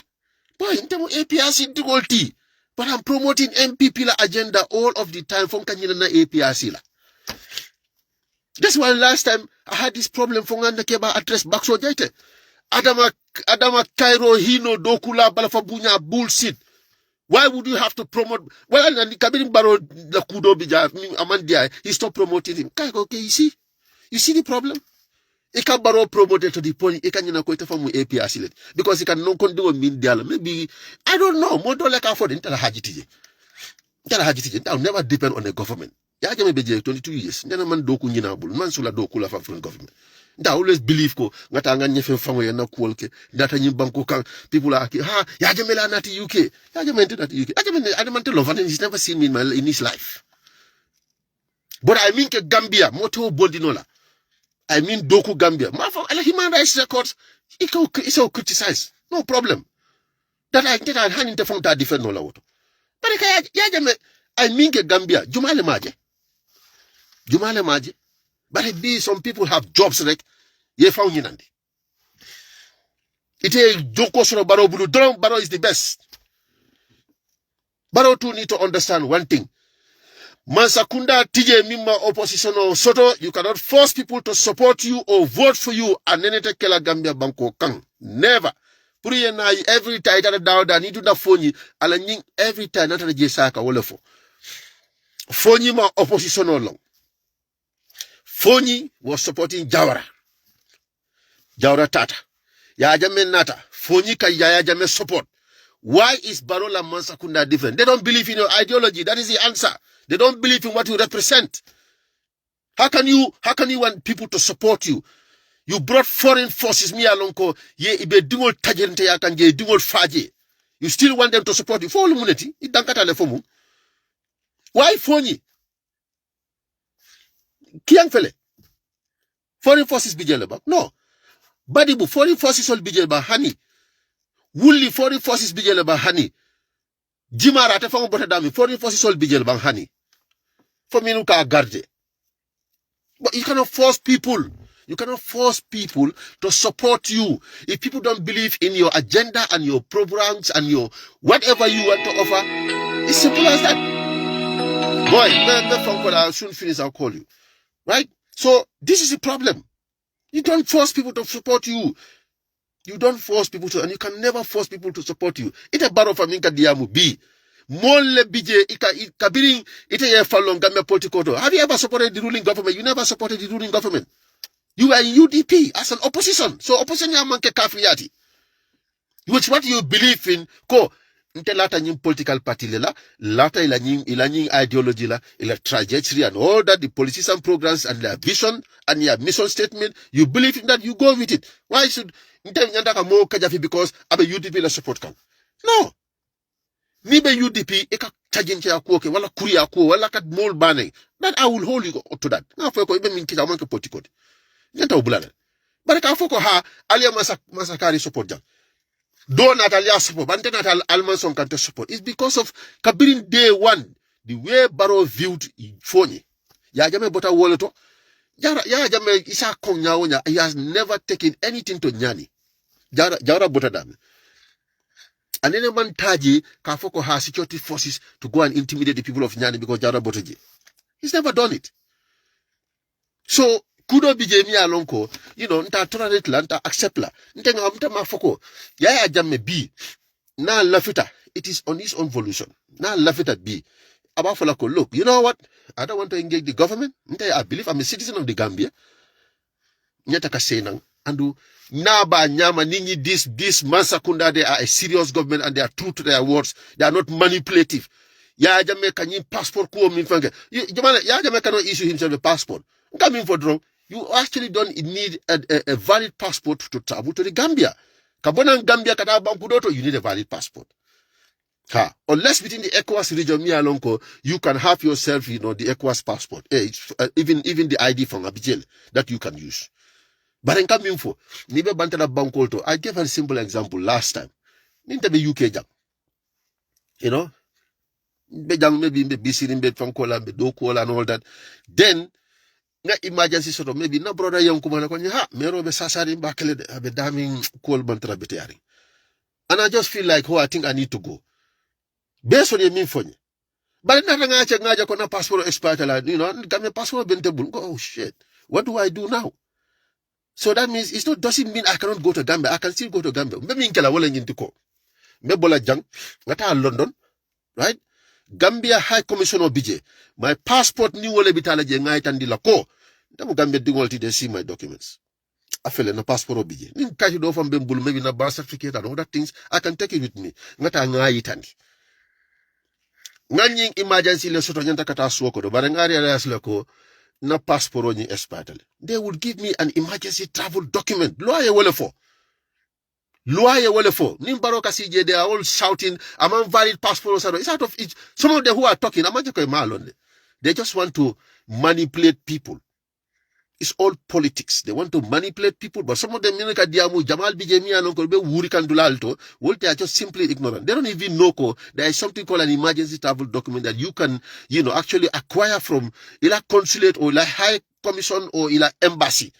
boy, in terms of APRC difficulty, but I'm promoting MPP la agenda all of the time from Kanyina na APRC la. That's why last time I had this problem from Nganda Keba address back so jete. Adama Cairo Hino Dokula Balafabunya bullshit. Why would you have to promote? Well, and Kabin Barrow the Kudo Bija Amandia, he stopped promoting him. Okay, you see the problem? He can Barrow promoted to the point he can from APRC because he can no condone mean dial. Maybe I don't know. More like afford intel hajiti. I'll never depend on the government. Ya jame beje 22 years. Nana man doku nyina bul. Man sula doku la from government. I always believe ko ngata nga nyefe fango yana kuolke data nyimbanko kan people are ha ya jamela nati UK ya jamenta nati UK I don't love and he's never seen me in his life. But I mean ke Gambia moto boldinola. I mean doku Gambia. Ma for human rights records it's all criticize. No problem. That I get hand into from that defend no la woto. But ya jame I mean ke Gambia Jumale maje. But it be some people have jobs like ye found Nandi. It is Joko Soro Barrow Bulu. Barrow is the best. Barrow too need to understand one thing. Mansakunda TJ Mima opposition or Soto, you cannot force people to support you or vote for you and then take Kela Gambia Banko Kang. Never. Puri na every time that down that need to da phone alaning every time that the Jesaka wolefo. Phone ma opposition along. Foni was supporting Jawara Tata. Yajame Nata. Foni ka Yajame support. Why is Barola Mansakunda different? They don't believe in your ideology. That is the answer. They don't believe in what you represent. How can you want people to support you? You brought foreign forces me along ko ye ibe dingol tajente yakanje dingol faje. You still want them to support you. For immunity, it dankata le fomu. Why Foni? Kiangfele. Foreign forces bijeleba. No. Badibu, foreign forces all bijeleba hani. Wuli foreign forces bijeleba hani. Jimara te fango bote dami. Foreign forces all bijeleba hani. For minuka garde. But you cannot force people. You cannot force people to support you. If people don't believe in your agenda and your programs and your whatever you want to offer, it's simple as that. Boy, I'll soon finish, I'll call you. Right? So this is a problem. You don't force people to support you. You don't force people to, and you can never force people to support you. Ita baro faminka diamu B. Mole BJ kabiring ita ye falong Gambia political. Have you ever supported the ruling government? You never supported the ruling government. You are in UDP as an opposition. So opposition ya manke kafiyati. Which what you believe in ko nte lata nying political party lela, lata ila nying ideology la, ila trajectory and all that, the politician programs and their vision and their mission statement, you believe in that, you go with it. Why should nte nyandaka mo kajafi because abe UDP la support kan? No. Nibe UDP eka chajinche ya kuoke, wala kuri ya kuo, wala kat mol bane. That I will hold you to that. Nga fweko ibe minkita manke politikot. Nyanta ubulana. But ka fweko ha, alia masakari support jang. Do not alia support, but not Almanson can support. It's because of Kabirin day one, the way Barrow viewed Fonyi. Ya jame bota woleto. Ya jame isa konya onya. He has never taken anything to Nyani. Jara bota dame. And any man taji Kafoko has security forces to go and intimidate the people of Nyani because Jara botaji. He's never done it. So kudo bije mi alonko, you know, nta tolerate la, nta accept la. Nta mafoko. Ya jamme B. Na lafita. It is on his own volition. Na lafita B. Abafolako, look, you know what? I don't want to engage the government. I believe I'm a citizen of the Gambia. Nyataka senang. Andu naba nyama ninyi this mansakunda, they are a serious government and they are true to their words. They are not manipulative. Ya jamme kanyi passport kuo minfange. Ya jamme cannot issue himself a passport. Coming for wrong. You actually don't need a valid passport to travel to the Gambia. Kabona Gambia kata bankudoto, you need a valid passport. Unless within the ECOWAS region, you can have yourself, you know, the ECOWAS passport. Even the ID from Abidjan that you can use. But in coming for, Nibe Bantana Bankolto, I gave a simple example last time. Ninta be UK jam. You know? Maybe busy in bed from Kola, do Kola and all that. Then, nga emergency sort of maybe na brother young kumana kwenye mero be sasari mbakele be daming cool bantra beteari. And I just feel like, I think I need to go. Based on your mean for you. But na ngaja kona passport expired la, you know, game passport bentebul. Oh shit. What do I do now? So that means doesn't mean I cannot go to Gambia. I can still go to Gambia. Maybe in Kela wala nyintiko. Mebola jang, ngata London, right? Gambia High Commissioner BJ. My passport ni wole bitala je ngai tandila ko. Ndamu Gambia dingolti they see my documents. I feel na passport BJ. Nin kaji do from Bembulu maybe na birth certificate and other things. I can take it with me. Ngata ngai tandi. Nganying emergency le soto nyanta kata suoko do. Barengari ala ko na passport ni expired. They would give me an emergency travel document. Lawyer wole for. Lawyer wole for. Nimbaro CJ, they are all shouting, I'm on valid passport. It's out of each. Some of them who are talking, they just want to manipulate people. It's all politics. They want to manipulate people, but some of them, Jamal Bijemi and Uncle Wurikan Dulalto, they are just simply ignorant. They don't even know there is something called an emergency travel document that you can, you know, actually acquire from either consulate or like high commission or either embassy.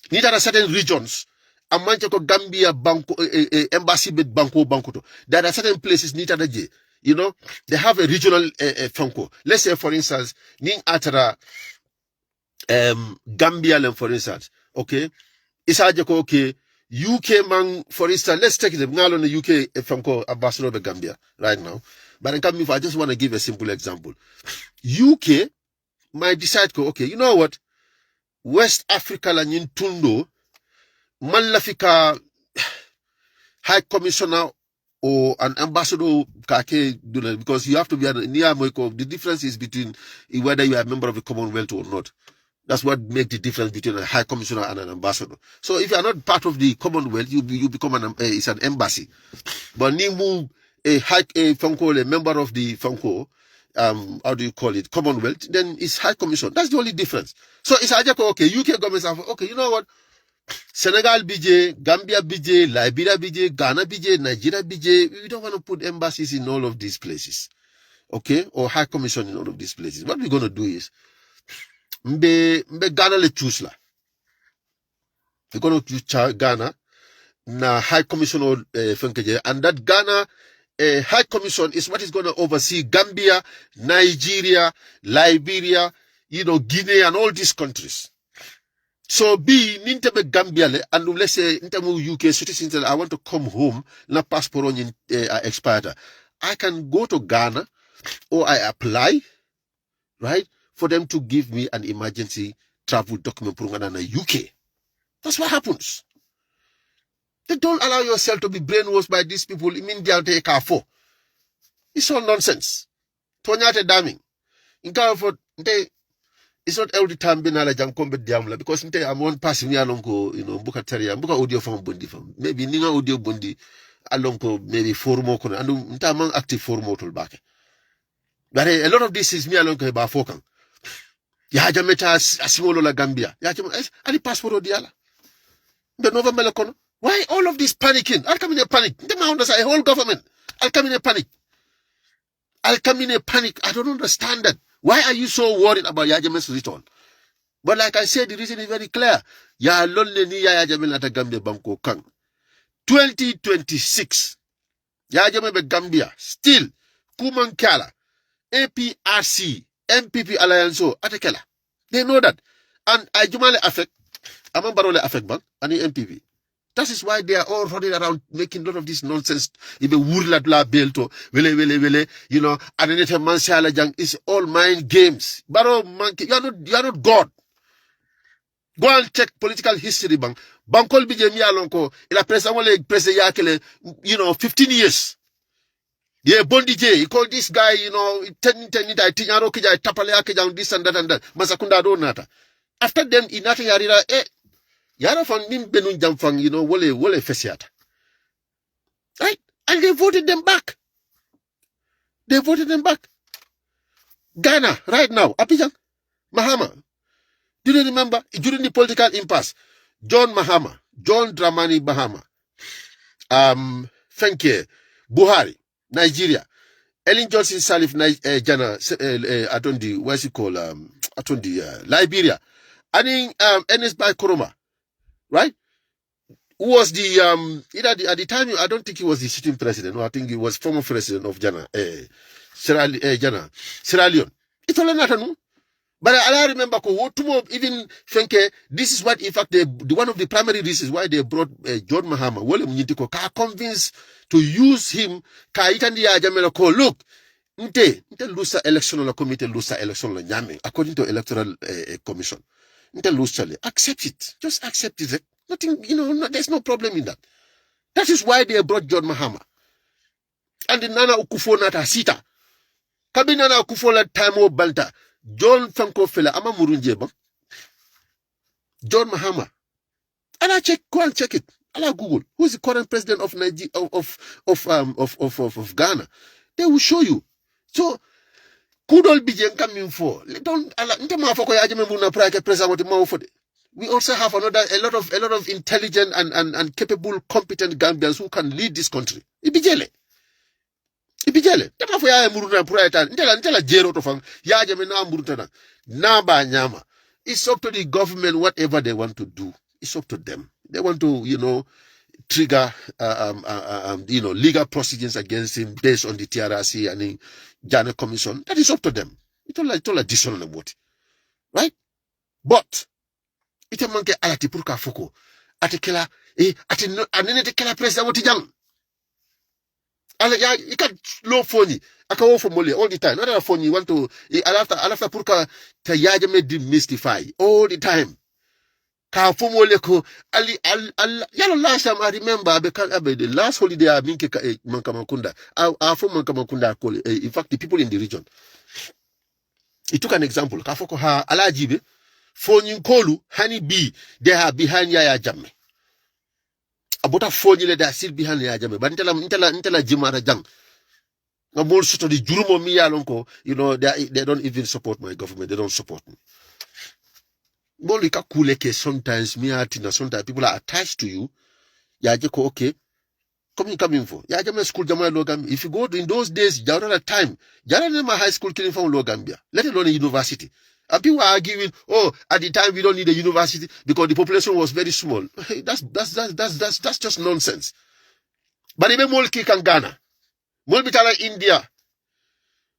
These are certain regions. Amanchako Gambia Banco embassy bed Banco. There are certain places you know, they have a regional Fonko. Let's say for instance, Ning Atara Gambia for instance, okay? Isajako okay, UK man for instance, let's take the Ngal on the UK Fonko ambassador of Gambia right now. But I just want to give a simple example. UK might decide okay, you know what? West Africa la Tundo Malafika High Commissioner or an ambassador because you have to be near Moiko. The difference is between whether you are a member of the Commonwealth or not. That's what makes the difference between a High Commissioner and an ambassador. So if you are not part of the Commonwealth, you become it's an embassy. But Nimu a member of the Fonko, how do you call it, Commonwealth, then it's High Commission. That's the only difference. So it's okay, UK government have, okay, you know what? Senegal BJ, Gambia BJ, Liberia BJ, Ghana BJ, Nigeria BJ. We don't want to put embassies in all of these places. Okay? Or High Commission in all of these places. What we're going to do is, Mbe Ghana le choose la. We're going to use Ghana na High Commission or and that Ghana High Commission is what is going to oversee Gambia, Nigeria, Liberia, Guinea and all these countries. So nintebe Gambia le, and let's say intemu UK citizens, I want to come home, na passport on expired. I can go to Ghana or I apply, right, for them to give me an emergency travel document for Ghana UK. That's what happens. They don't allow yourself to be brainwashed by these people. It's all nonsense. Tonyate damning. In Carrefour, it's not every time being a jam combat diamla because I'm one passing me along Buka Teria, Buka audio from Bundi from maybe Nina audio Bundi along maybe 4 more and among active 4 more to back. But a lot of this is me along by Fokan. Yajameta Asimola Gambia. Yajam any passport or diala. The Nova Melacono. Why all of this panicking? I'll come in a panic. The whole government. I'll come in a panic. I don't understand that. Why are you so worried about Yajame's return? But like I said, the reason is very clear. Ya lonely ni Yajamel at Gambia Banco Kang. 2026. Yajame be Gambia. Still. Kumankala. APRC. MPP Alliance. Atekela. They know that. And I jumale affect. Amambarole affect bank. And the MPP. That is why they are all running around making a lot of this nonsense. Ibe wurlat la belto, wele, anenete mansala jang is all mind games. Baro monkey, you are not God. Go and check political history bang. Bankol bije mi alonko, ila presa wale presa yakele, 15 years. Yeah, Bondi J, he called this guy, 10 tinyaro kija tapale akija this and that. Masakunda do nata. After them, inata yarira, Yara fan nim benun jamfang, wole fesiata. Right? And they voted them back. Ghana, right now, Abidjan, Mahama. Do you remember, during the political impasse, John Dramani Mahama, Fenke, Buhari, Nigeria, Ellen Johnson Salif, Jana, Atondi, what's it called, Liberia, and Ernest Bai Koroma. Right? Who was the at the time I don't think he was the sitting president. No, I think he was former president of Sierra Leone. It's all another no. But I remember even Fenke, this is what in fact one of the primary reasons why they brought John Mahama, convinced to use him look. Nte lusa election la committee lusa election la nyame according to electoral commission. Accept it. Just accept it. Nothing, there's no problem in that. That is why they brought John Mahama. And the Nana Ukufo Nata Sita. Kabi Nana Ukufo la Tamo Balta. John Franco Fela Ama Murunjeba. John Mahama. And go and check it. Allah Google. Who is the current president of Nigeria, of Ghana? They will show you. So could all be coming for? We also have a lot of intelligent and capable, competent Gambians who can lead this country. Ibijele. It's up to the government, whatever they want to do. It's up to them. They want to, trigger, legal proceedings against him based on the TRC and the Ghana Commission. That is up to them. It's all additional about it. Right? But, ite manke alati purka foko. Atekela, anene tekela presa woti jang. You can't low phone. I can offer Molly all the time. Not a phone you want to, alafta purka ta yaja me demystify all the time. Ka fomoleko ali last time I remember the last holiday I been Mankamakunda. I from Mankamakunda call in fact the people in the region. He took an example. Kafoko ha alajibe phone kolu honey bee they are behind Yaya Jamme. About a phone they are still behind Yaya Jamme. But intela jimara jang. I'm also to the Jurumo Mia Lonko, they don't even support my government, they don't support me. Sometimes sometimes people are attached to you. Yajeko okay. Come in for. Yajame school Jama Logam. If you go in those days, Jarana time, Jarana high school killing from Logambia, let alone university. And people are arguing, oh, at the time we don't need a university because the population was very small. Hey, that's just nonsense. But even more kick and Ghana, more bitala India,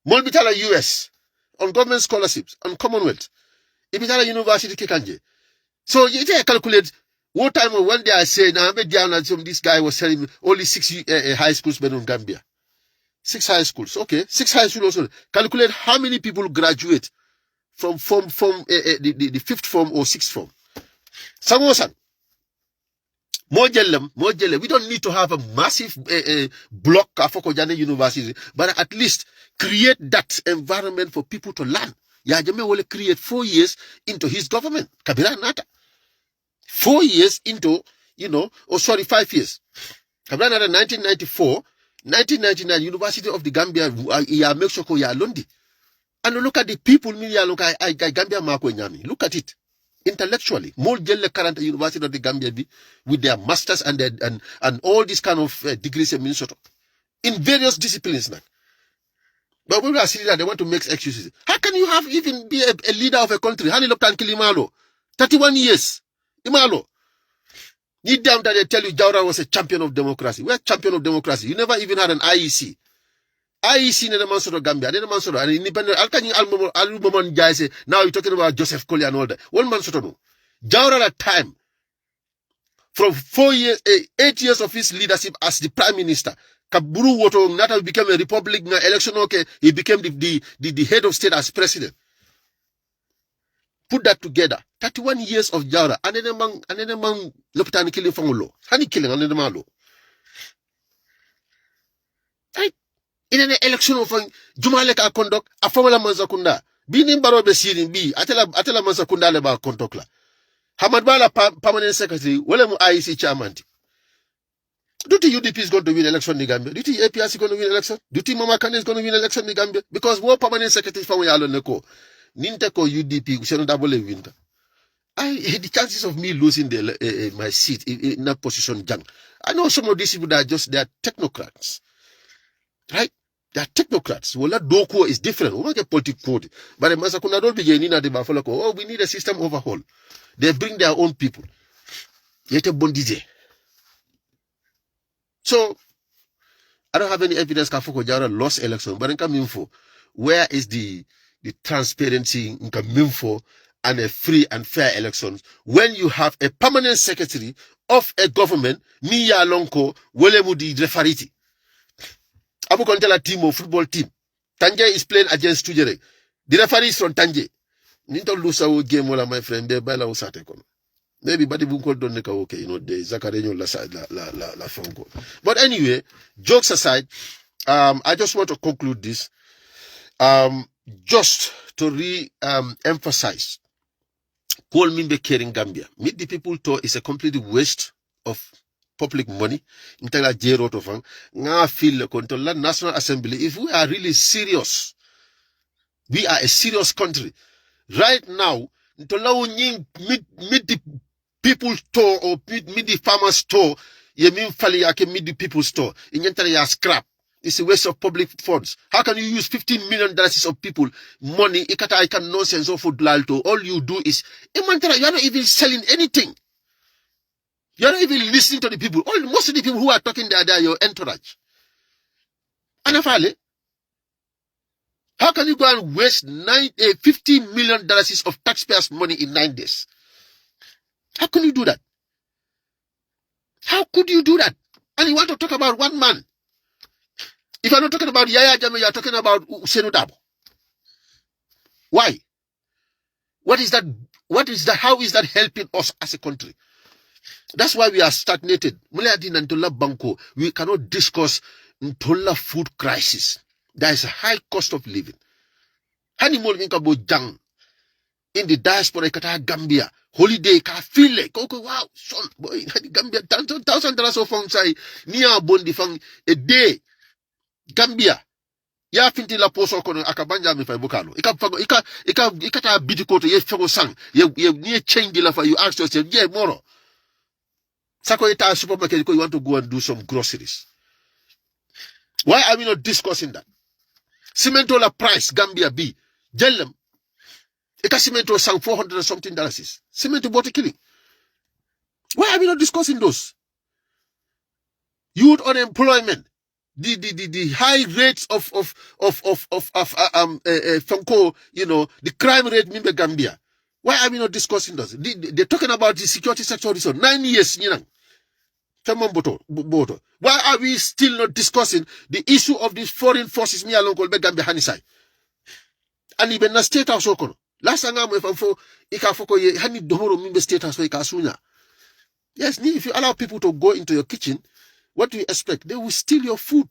more bitala US, on government scholarships, on Commonwealth, if bitala university kick and so you calculate what time when they are saying, now this guy was telling me only 6 high schools been in Gambia. 6 high schools, okay. 6 high schools also. Calculate how many people graduate from the 5th form or 6th form. Samosan. Mojellem. We don't need to have a massive block at Fokojane University, but at least create that environment for people to learn. Yajame will create 4 years into his government. Kabila Nata. 4 years into, 5 years. Kabila Nata 1994, 1999, University of the Gambia, ya make sure ya Londi. And look at the people, Gambia Marco Nyami. Look at it. Intellectually. More jelle current University of the Gambia with their masters and all these kind of degrees in Minnesota. In various disciplines now. But when we are sitting there, they want to make excuses. How can you even be a leader of a country? Hani Loktan Kilimalo. 31 years. Imalo. You damn that they tell you Jaura was a champion of democracy. We're champion of democracy. You never even had an IEC. IEC in the Mansoro Gambia, the Mansoro, and independent. Now you're talking about Joseph Koli and all that. One Mansoro no. Jaura at time, from 8 years of his leadership as the prime minister, Kaburu Woto Nata became a republic na election, okay, he became the head of state as president. Put that together. 31 years of Jaura. And then among Lopitani killing Fangulo. Honey killing and then malo. Right? In an election of Jumaleka conduct, a formula Manzakunda. Binin Baro Besirin B, Atela Manzakunda Leba Contocla. Hamadbala permanent secretary, Willem IEC chairman. Do you think UDP is going to win election in Gambia? Do you think APRC is going to win election? Do you think Mama Kane is going to win election in Gambia? Because more permanent secretary from Yalo Neko. Ninteko UDP, we shall double winter. The chances of me losing my seat in that position, young. I know some of these people that they are technocrats. Right? They are technocrats. Well, that Doko is different. We don't get political code. But the Masakuna don't be in the Buffalo. Oh, we need a system overhaul. They bring their own people. Yet a bondije. So, I don't have any evidence Kafoko Jara lost election, but in Kaminfo, where is the transparency in Kaminfo and a free and fair elections when you have a permanent secretary of a government, Miya Lonko, Welemudi Refariti. Abu Kontela team or football team. Tanje is playing against Tujere. The referee is from Tanje. Ninto Lusa game wala my friend, they bala usate kono. Maybe badi bunko don't neka okay, the Zakarenyo la fongo. But anyway, jokes aside, I just want to conclude this. Just to emphasize, call me be caring Gambia. Meet the people to is a complete waste of public money. Intela jero to fang. Nga feel control National Assembly. If we are really serious, we are a serious country. Right now, meet the people's store or meet the farmer's store. You mean fali ake meet the people's store. Inyentara ya scrap. It's a waste of public funds. How can you use $15 million of people money? I can nonsense of lalto. All you do is you are not even selling anything. You are not even listening to the people. Most of the people who are talking they are your entourage. Anafale, how can you go and waste $50 million of taxpayers' money in 9 days? How can you do that? How could you do that? And you want to talk about one man? If you're not talking about Yaya Jammeh, you're talking about Usenu Dabo. Why? What is that? How is that helping us as a country? That's why we are stagnated. We cannot discuss Ntola food crisis. There is a high cost of living. In the diaspora, Gambia, holiday, feel like, wow, son, boy, Gambia, $1,000 of funds, near bondi fang a day. Gambia, ya finti la poso kono akabanja mi fa bukalo. Ikata bidikoto ye fego sang. Ye change la fa you ask yourself, yeah, moro. Sako ita supermarket you want to go and do some groceries. Why are we not discussing that? Cementola price Gambia B. Jellem. Eka cement was some $400 or something dollars. Cement water killing. Why are we not discussing those? Youth unemployment, the high rates of Sonko, the crime rate in Gambia. Why are we not discussing those? They're talking about the security sector. 9 years, Why are we still not discussing the issue of these foreign forces? Me along Gambia Hanisai. And even the state house. Last time I'm for Ikafoko, Hani Domoro Mimbe State House for Ikasunya. Yes, if you allow people to go into your kitchen, what do you expect? They will steal your food.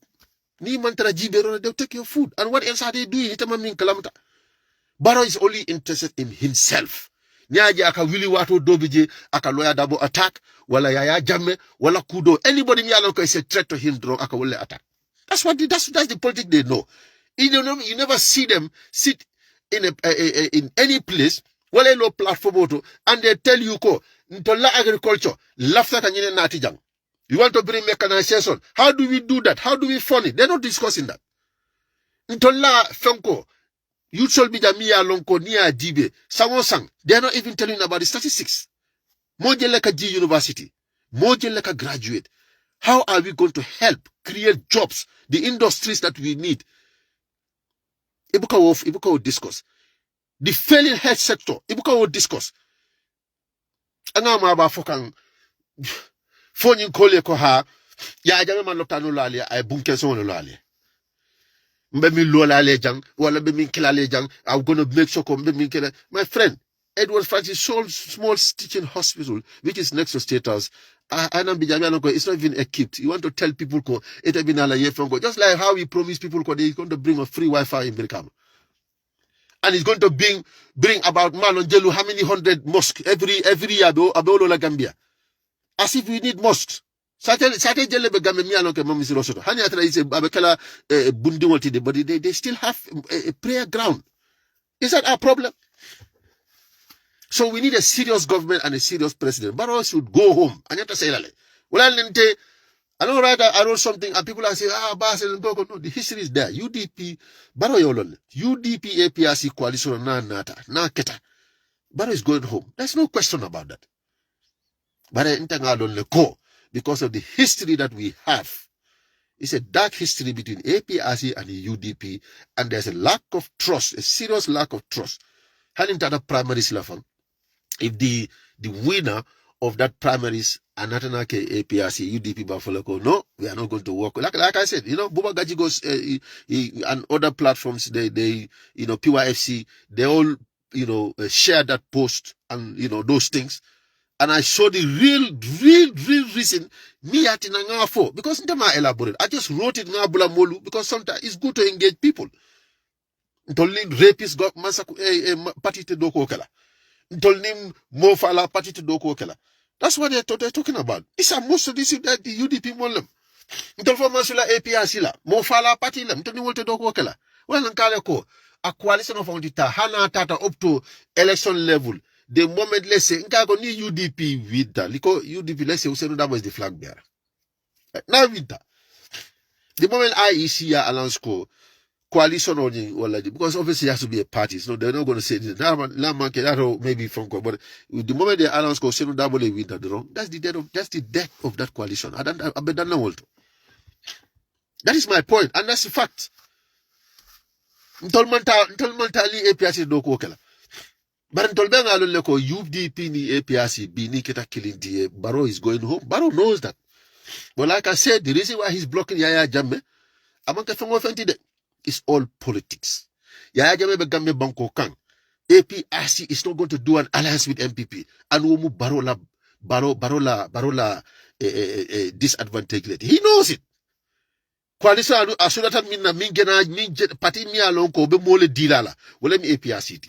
They'll take your food. And what else are they doing? Barrow is only interested in himself. Nyaji aka wili watu dobije, aka lawyer double attack, wala yaya jamme, wala kudo. Anybody miyalonko is a threat to him, aka wale attack. That's the politics they know. You never see them sit in any place, wale low platform, and they tell you ko, ntola agriculture, lafta kanyine natijang. You want to bring mechanization. How do we do that? How do we fund it? They're not discussing that. Ntola Sonko, you should be Jamia Lonko Nia Jibe, Samosang. They're not even telling about the statistics. Moje leka G University. Moje leka graduate. How are we going to help create jobs, the industries that we need? Ibuka will discuss. The failing health sector, Ibuka will discuss. Angama ba fokang phone kole ko ha ya jame man lokta no lale ay bunke so no lale mbe mi lola le jang wala be mi kila le jang I'm going to make sure ko mbe mi kila. My friend Edward Francis small teaching hospital which is next to State House it's not even equipped. You want to tell people ko it be na la ye from go just like how we promise people ko they're going to bring a free Wi-Fi in Birkam, and it's going to bring about Malonjelu how many 100 mosques every year abolo la Gambia. As if we need mosques. Sate jelle be gambe mi alon ke mami si rosoto. Hani atra ise abekala bundi wolti de, but they still have a prayer ground. Is that our problem? So we need a serious government and a serious president. Barrow should go home. Anyata say lale. Well, I don't write. I wrote something and people are saying, go. No, the history is there. UDP, Barrow yolon. UDP APRC coalition na nata na keta. Barrow is going home. There's no question about that. But because of the history that we have. It's a dark history between APRC and the UDP, and there's a lack of trust, a serious lack of trust. If the winner of that primaries Anatanake APRC, UDP Bafaloko, no, we are not going to work. Like I said, Buba Gaji goes and other platforms, they PYFC, they all, share that post and those things. And I saw the real reason me at nga for, because I elaborate. I just wrote it nga molu because sometimes it's good to engage people. Ntolni rapists got massacre party to doko kala. Ntolni mofala party to doko kala. That's what they're talking about. It's a most of this the UDP molem. Ntolfo masula APRC la mofala party la. Ntolni wolte doko kala. Well nkale ko a coalition of ondita hana tata up to election level. The moment, let's say, ni UDP with that, UDP, let's say, that was the flag bearer. Now with that, the moment IEC announce coalition or because obviously it has to be a party, so they're not going to say this. Maybe from but the moment they announce that with that, that's the death of that coalition. That is my point, and that's the fact. But UDP ni APRC bini kita killing the Barrow is going home. Barrow knows that. But like I said, the reason why he's blocking Yaya Jammeh, it's all politics. Yaya Jammeh begamme banko kang. APRC is not going to do an alliance with MPP. And Umu Barola disadvantage. He knows it. Coalition asulata minna mingena party mi alonko be mole dilala. Well, let me APRC.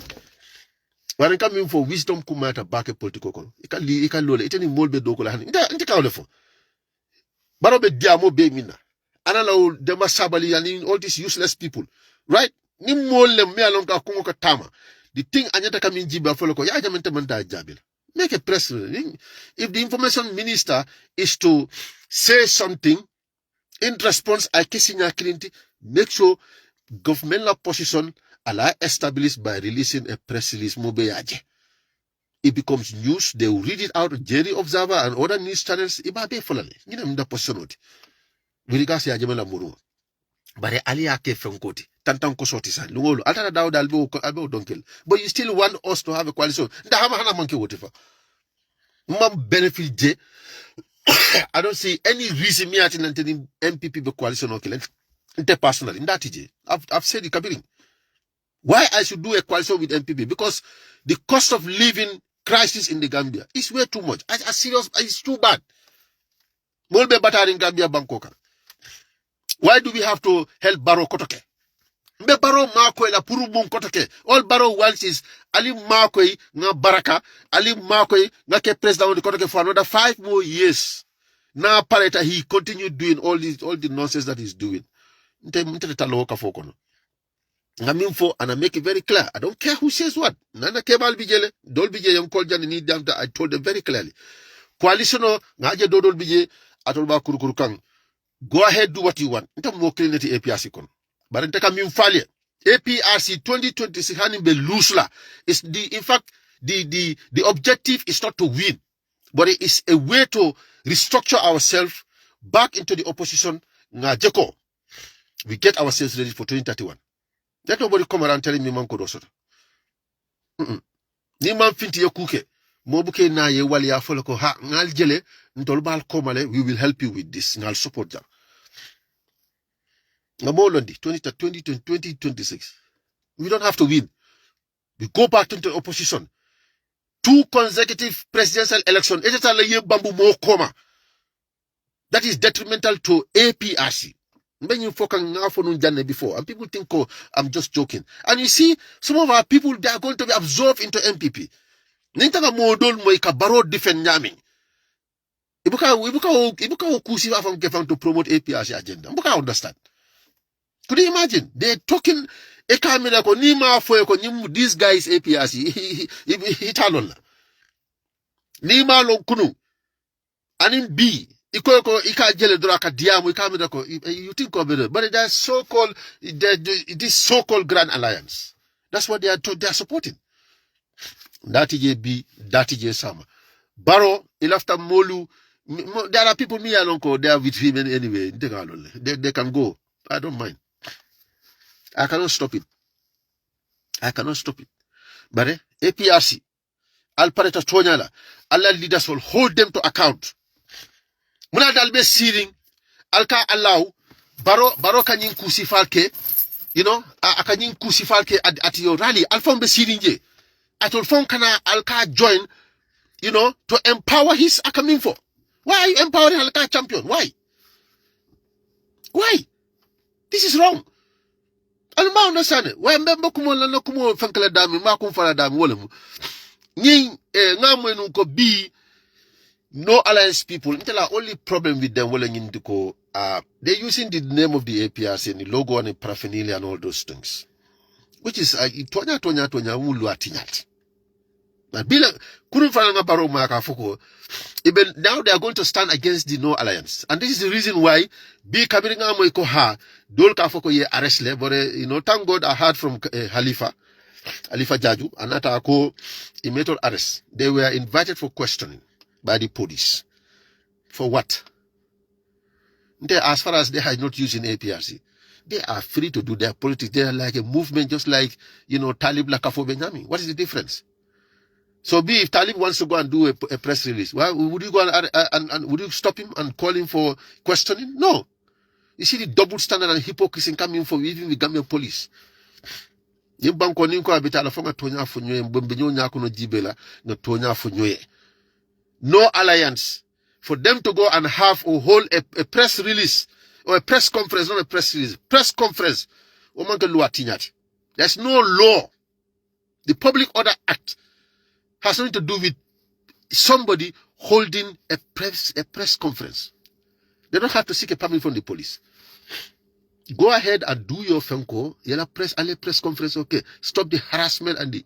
When I come in for wisdom kumata back a political call. Ika lole. Iteni molbe doko la hani. Inte ka olefo. Baro be diamo be mina. Anala dema sabali and all these useless people. Right? Ni mole me alonka kungo ka tama. The thing anyata kami njiba foloko. Ya jamente manta jabila. Make a press release. If the information minister is to say something in response, I kissing a client, make sure governmental position ala established by releasing a press release mobeyaje. It becomes news. They will read it out. Jerry Observer and other news channels. Ibabe folale. Ngina mda positionoti. Virigasi ya jemela muru. Bare ali ake fenkoti. Tantan ko sorti sa. Lungolo. Altana Dawda albe donkel. But you still want us to have a coalition. Nda hana manke wotifa. Mam benefit je. I don't see any reason me at in MPP be coalition okay. Inte personally. Ndati je. I've said it kabiring. Why I should do a coalition with MPP? Because the cost of living crisis in the Gambia is way too much. As serious, it's too bad. Molbe batar in Gambia Bangkok. Why do we have to help Baro Kotoke? Mbe Baro Mako la Purubun Kotoke. All Baro wants is Ali Mako nga Baraka, Ali Mako nga ke president of the Kotoke for another 5 more years. Now Pareta he continued doing all the nonsense that he's doing. Nte taloka fokono. Ngaminfo, and I make it very clear. I don't care who says what. Nana Kemal Bijele, Dol Bije, young called Jan, need them. I told them very clearly. Coalition, Naja Dodol Bije, Atolba Kurukurukang. Go ahead, do what you want. Nta mo clean the APRC kon. But ntaka mimfalia. APRC 2026 hanimbe loosela. Is in fact the objective is not to win, but it is a way to restructure ourselves back into the opposition. Ngajeko. We get ourselves ready for 2031. Let nobody come around telling me man kodo sota. Ni man finti ye kuke. Mobuke na ye wali ya foloko ha ngal jele ntolbal komale, we will help you with this. Ngal support them. Ngamo 2026. We don't have to win. We go back into opposition. 2 consecutive presidential elections. That is detrimental to APRC. Before, and people think, oh, I'm just joking. And you see, some of our people, they are going to be absorbed into MPP. Nintanga modon mo ikabaro defend nyami. Ibuka okusi from Gefang to promote APRC agenda. Ibuka understand. Could you imagine? They're talking ekamina ko nima fo ko nyim this guy is APRC. Italon. Nima lo kunu. Anin B. Ika jele draka diamu ikamida ko you think of it, but that's so-called this so-called Grand Alliance. That's what they are supporting. That is B, that is Sama. Baro, after Molu, there are people me alone they are with him anyway. They can go. I don't mind. I cannot stop it. But APRC, Alpareta Tonyala, Allah leaders will hold them to account. Muna dalbe searing alka allow baro kanyin kusifalke, you know, akanyin kusifalke at your rally alfon be searing je atol fon kana alka join, you know, to empower his akaminfo. Why are you empowering alka champion? Why this is wrong. And ma understand why member kumo la kumo fankala dami ma kum fala dami wolemu nyin ngamwe nu ko bi no alliance people. The only problem with them, they're using the name of the APRC and the logo and the paraphernalia and all those things, which is tonya ulu atinyat. Even now they are going to stand against the no alliance, and this is the reason why B kabiringa mo iko ha dol ka foko ye arrest le, but you know, thank God I heard from Halifa Jaju anata ako immediate arrest. They were invited for questioning by the police. For what? As far as they are not using APRC, they are free to do their politics. They are like a movement, just like, you know, Talib Lakafo Benjamin. What is the difference? So if Talib wants to go and do a press release, well, would you go and would you stop him and call him for questioning? No. You see the double standard and hypocrisy coming from even the Gambian police. No alliance. For them to go and have or hold a press release or a press conference, not a press release, press conference. There's no law. The Public Order Act has nothing to do with somebody holding a press conference. They don't have to seek a permit from the police. Go ahead and do your Sonko. Yella press conference. Okay, stop the harassment and the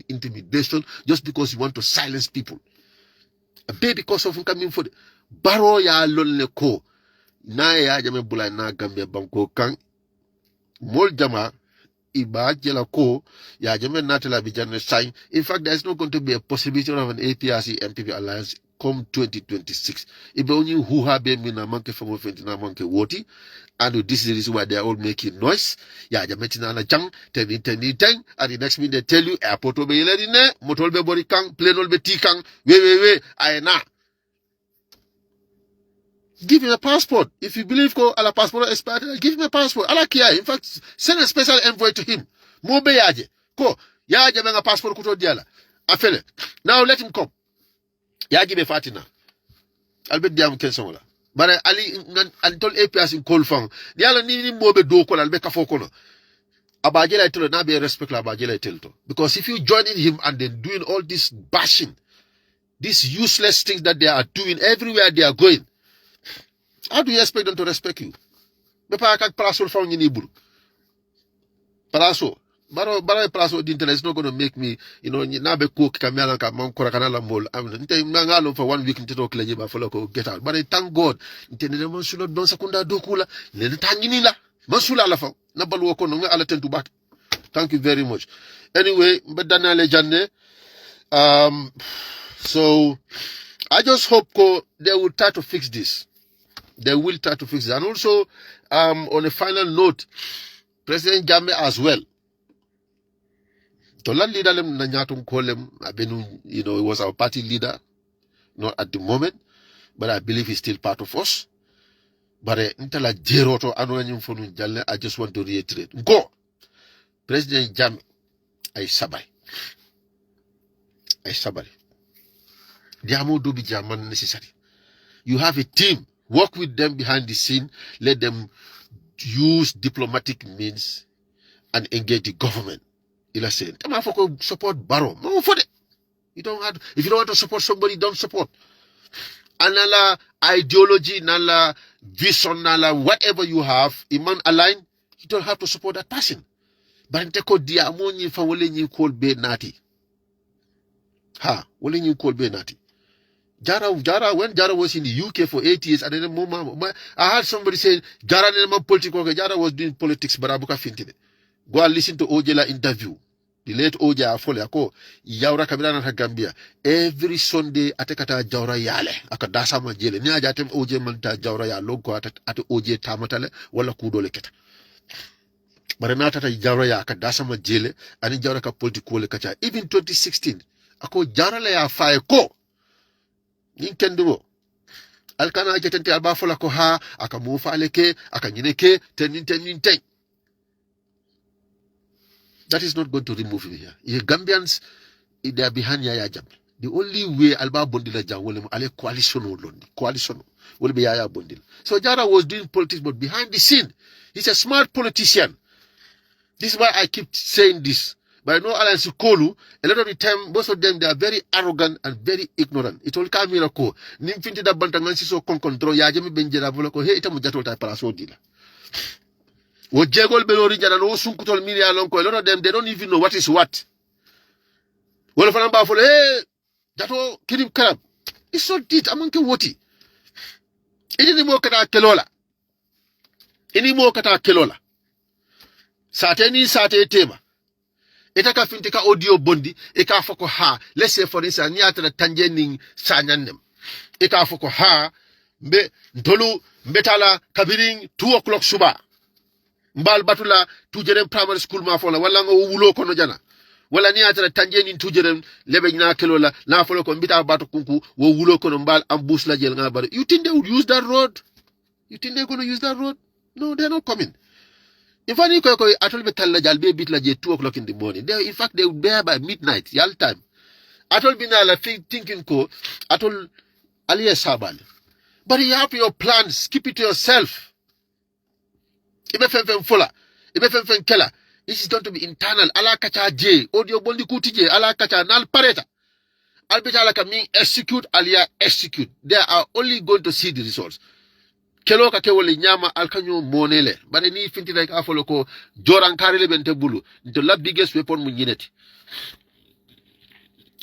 intimidation just because you want to silence people. A baby because of coming for the Baro ya lonle ko na ya jame bulai na Gambia banko kang mol jama iba jela ko ya jame natala bijanne sign. In fact, there is not going to be a possibility of an APRC MPP alliance come 2026. Ibe only who have been in a monkey from na monkey woti, and this is the reason why they are all making noise. Ya jame tina na jang ten, and the next minute they tell you airport will be ne motol be bori kang, plane will be tikang, we ayena. Give him a passport. If you believe ko ala passport expired, give him a passport. Ala kia. In fact, send a special envoy to him. Mo be yaje. Ko yaje benga passport kuto diala. Afele. Now let him come. Yaje be fatina. Albert diam kensola. Bare ali antol APRC in call fang. Diala ni mo be do ko albe kafo kono. Abajela tell na be respect la abajela tell to. Because if you joining him and then doing all this bashing, these useless things that they are doing everywhere they are going, how do you expect them to respect you? Bepa kak praso fa ngini buru. Praso. Baro praso d'internet is not going to make me, na be cook kamera ka man kora kana la mol. Nte ngalo for 1 week nte to kleje ba follow ko get out. But thank God, nte ne man sulo don sakunda dokula. Ne tangini la. Man sula la fa. Na balu ko no ala tentu bat. Thank you very much. Anyway, mbedana le jande. So I just hope they will try to fix this. They will try to fix it. And also, on a final note, President GAMBIA as well. Tolan leader lem nanyatum kolem abenu, he was our party leader, not at the moment, but I believe he's still part of us. But intala jeroto anonyum fonu jalle, I just want to reiterate. Go! President GAMBIA, I sabai. Diamo do be German necessary. You have a team. Work with them behind the scene. Let them use diplomatic means and engage the government. Ila say, support Barrow. No, for it. You don't have. If you don't want to support somebody, don't support. Anala ideology, nala vision, nala whatever you have, iman align. You don't have to support that person. But nteko dia amoni fa wole nyi call be nati. Ha, wole nyi call be nati. When Jara was in the UK for 8 years, and then I heard somebody say Jara Jara was doing politics, but Abuka Fintine. Go and listen to Ojela interview. The late Oja Afole Yaura Kabila na Gambia. Every Sunday atekata Jaura Yale. Akadasa majele. Ni ajatem Oje manta Jaura ya logo at Oje tamatale wala kudo leketa. Maranata Jaura ya akadasa majele ani Jaura ka political kacha. Even 2016, ako Jara la ya fae ko. Nintendo alkana jetente alba fola ko ha akamufa aleke akanyineke ten. That is not going to remove him here. The Gambians, they are behind Yaya Jammeh. The only way alba bondila jam will ale coalition will be Yaya bondil. So Jara was doing politics, but behind the scene, he's a smart politician. This is why I keep saying this. But I know Alliance Kolu, a lot of the time, most of them, they are very arrogant and very ignorant. It will come here, Nimfinti da bantangansi so control, Yajami Benjera Voloko, hey, Itamujato Typaraso dila. What Jagol Belori Jana, no Sunkutol Milia Lonko, a lot of them, they don't even know what is what. Well, for number for, hey, Jato, Kirim Karab. It's so deep, Amanke Woti. Any more Kata Kelola. Sate tema. Etaka finteka audio bondi, eka foko ha, let's say for instance, nyata na tanjening sanyanem. Eka foko ha, ntolu, mbetala, kabiring, 2 o'clock suba. Mbal batula, tujerem primary school mafola, walanga uwulo kono jana. Wala nyata na tanjening tujerem, lebe njina kelola, na folo ko mbita batu kunku, wulo kono mbal, ambus la jel ngabari. You think they would use that road? You think they're going to use that road? No, they're not coming. In fact, I told me tell be bit like 2 o'clock in the morning. In fact, they would be there by midnight, yal time. I told me now, thinking I told Aliya Sabal. But you have your plans, keep it to yourself. Kela. This is going to be internal. Ala kacha J, audio bondi kuti J, ala kacha nal pareta. Albita ala kaming execute, Aliya execute. They are only going to see the results. Kelo ka kewole nyama alkanyo monele but ni finti like afolo ko joran karele bente bulu the biggest weapon mu nyineti.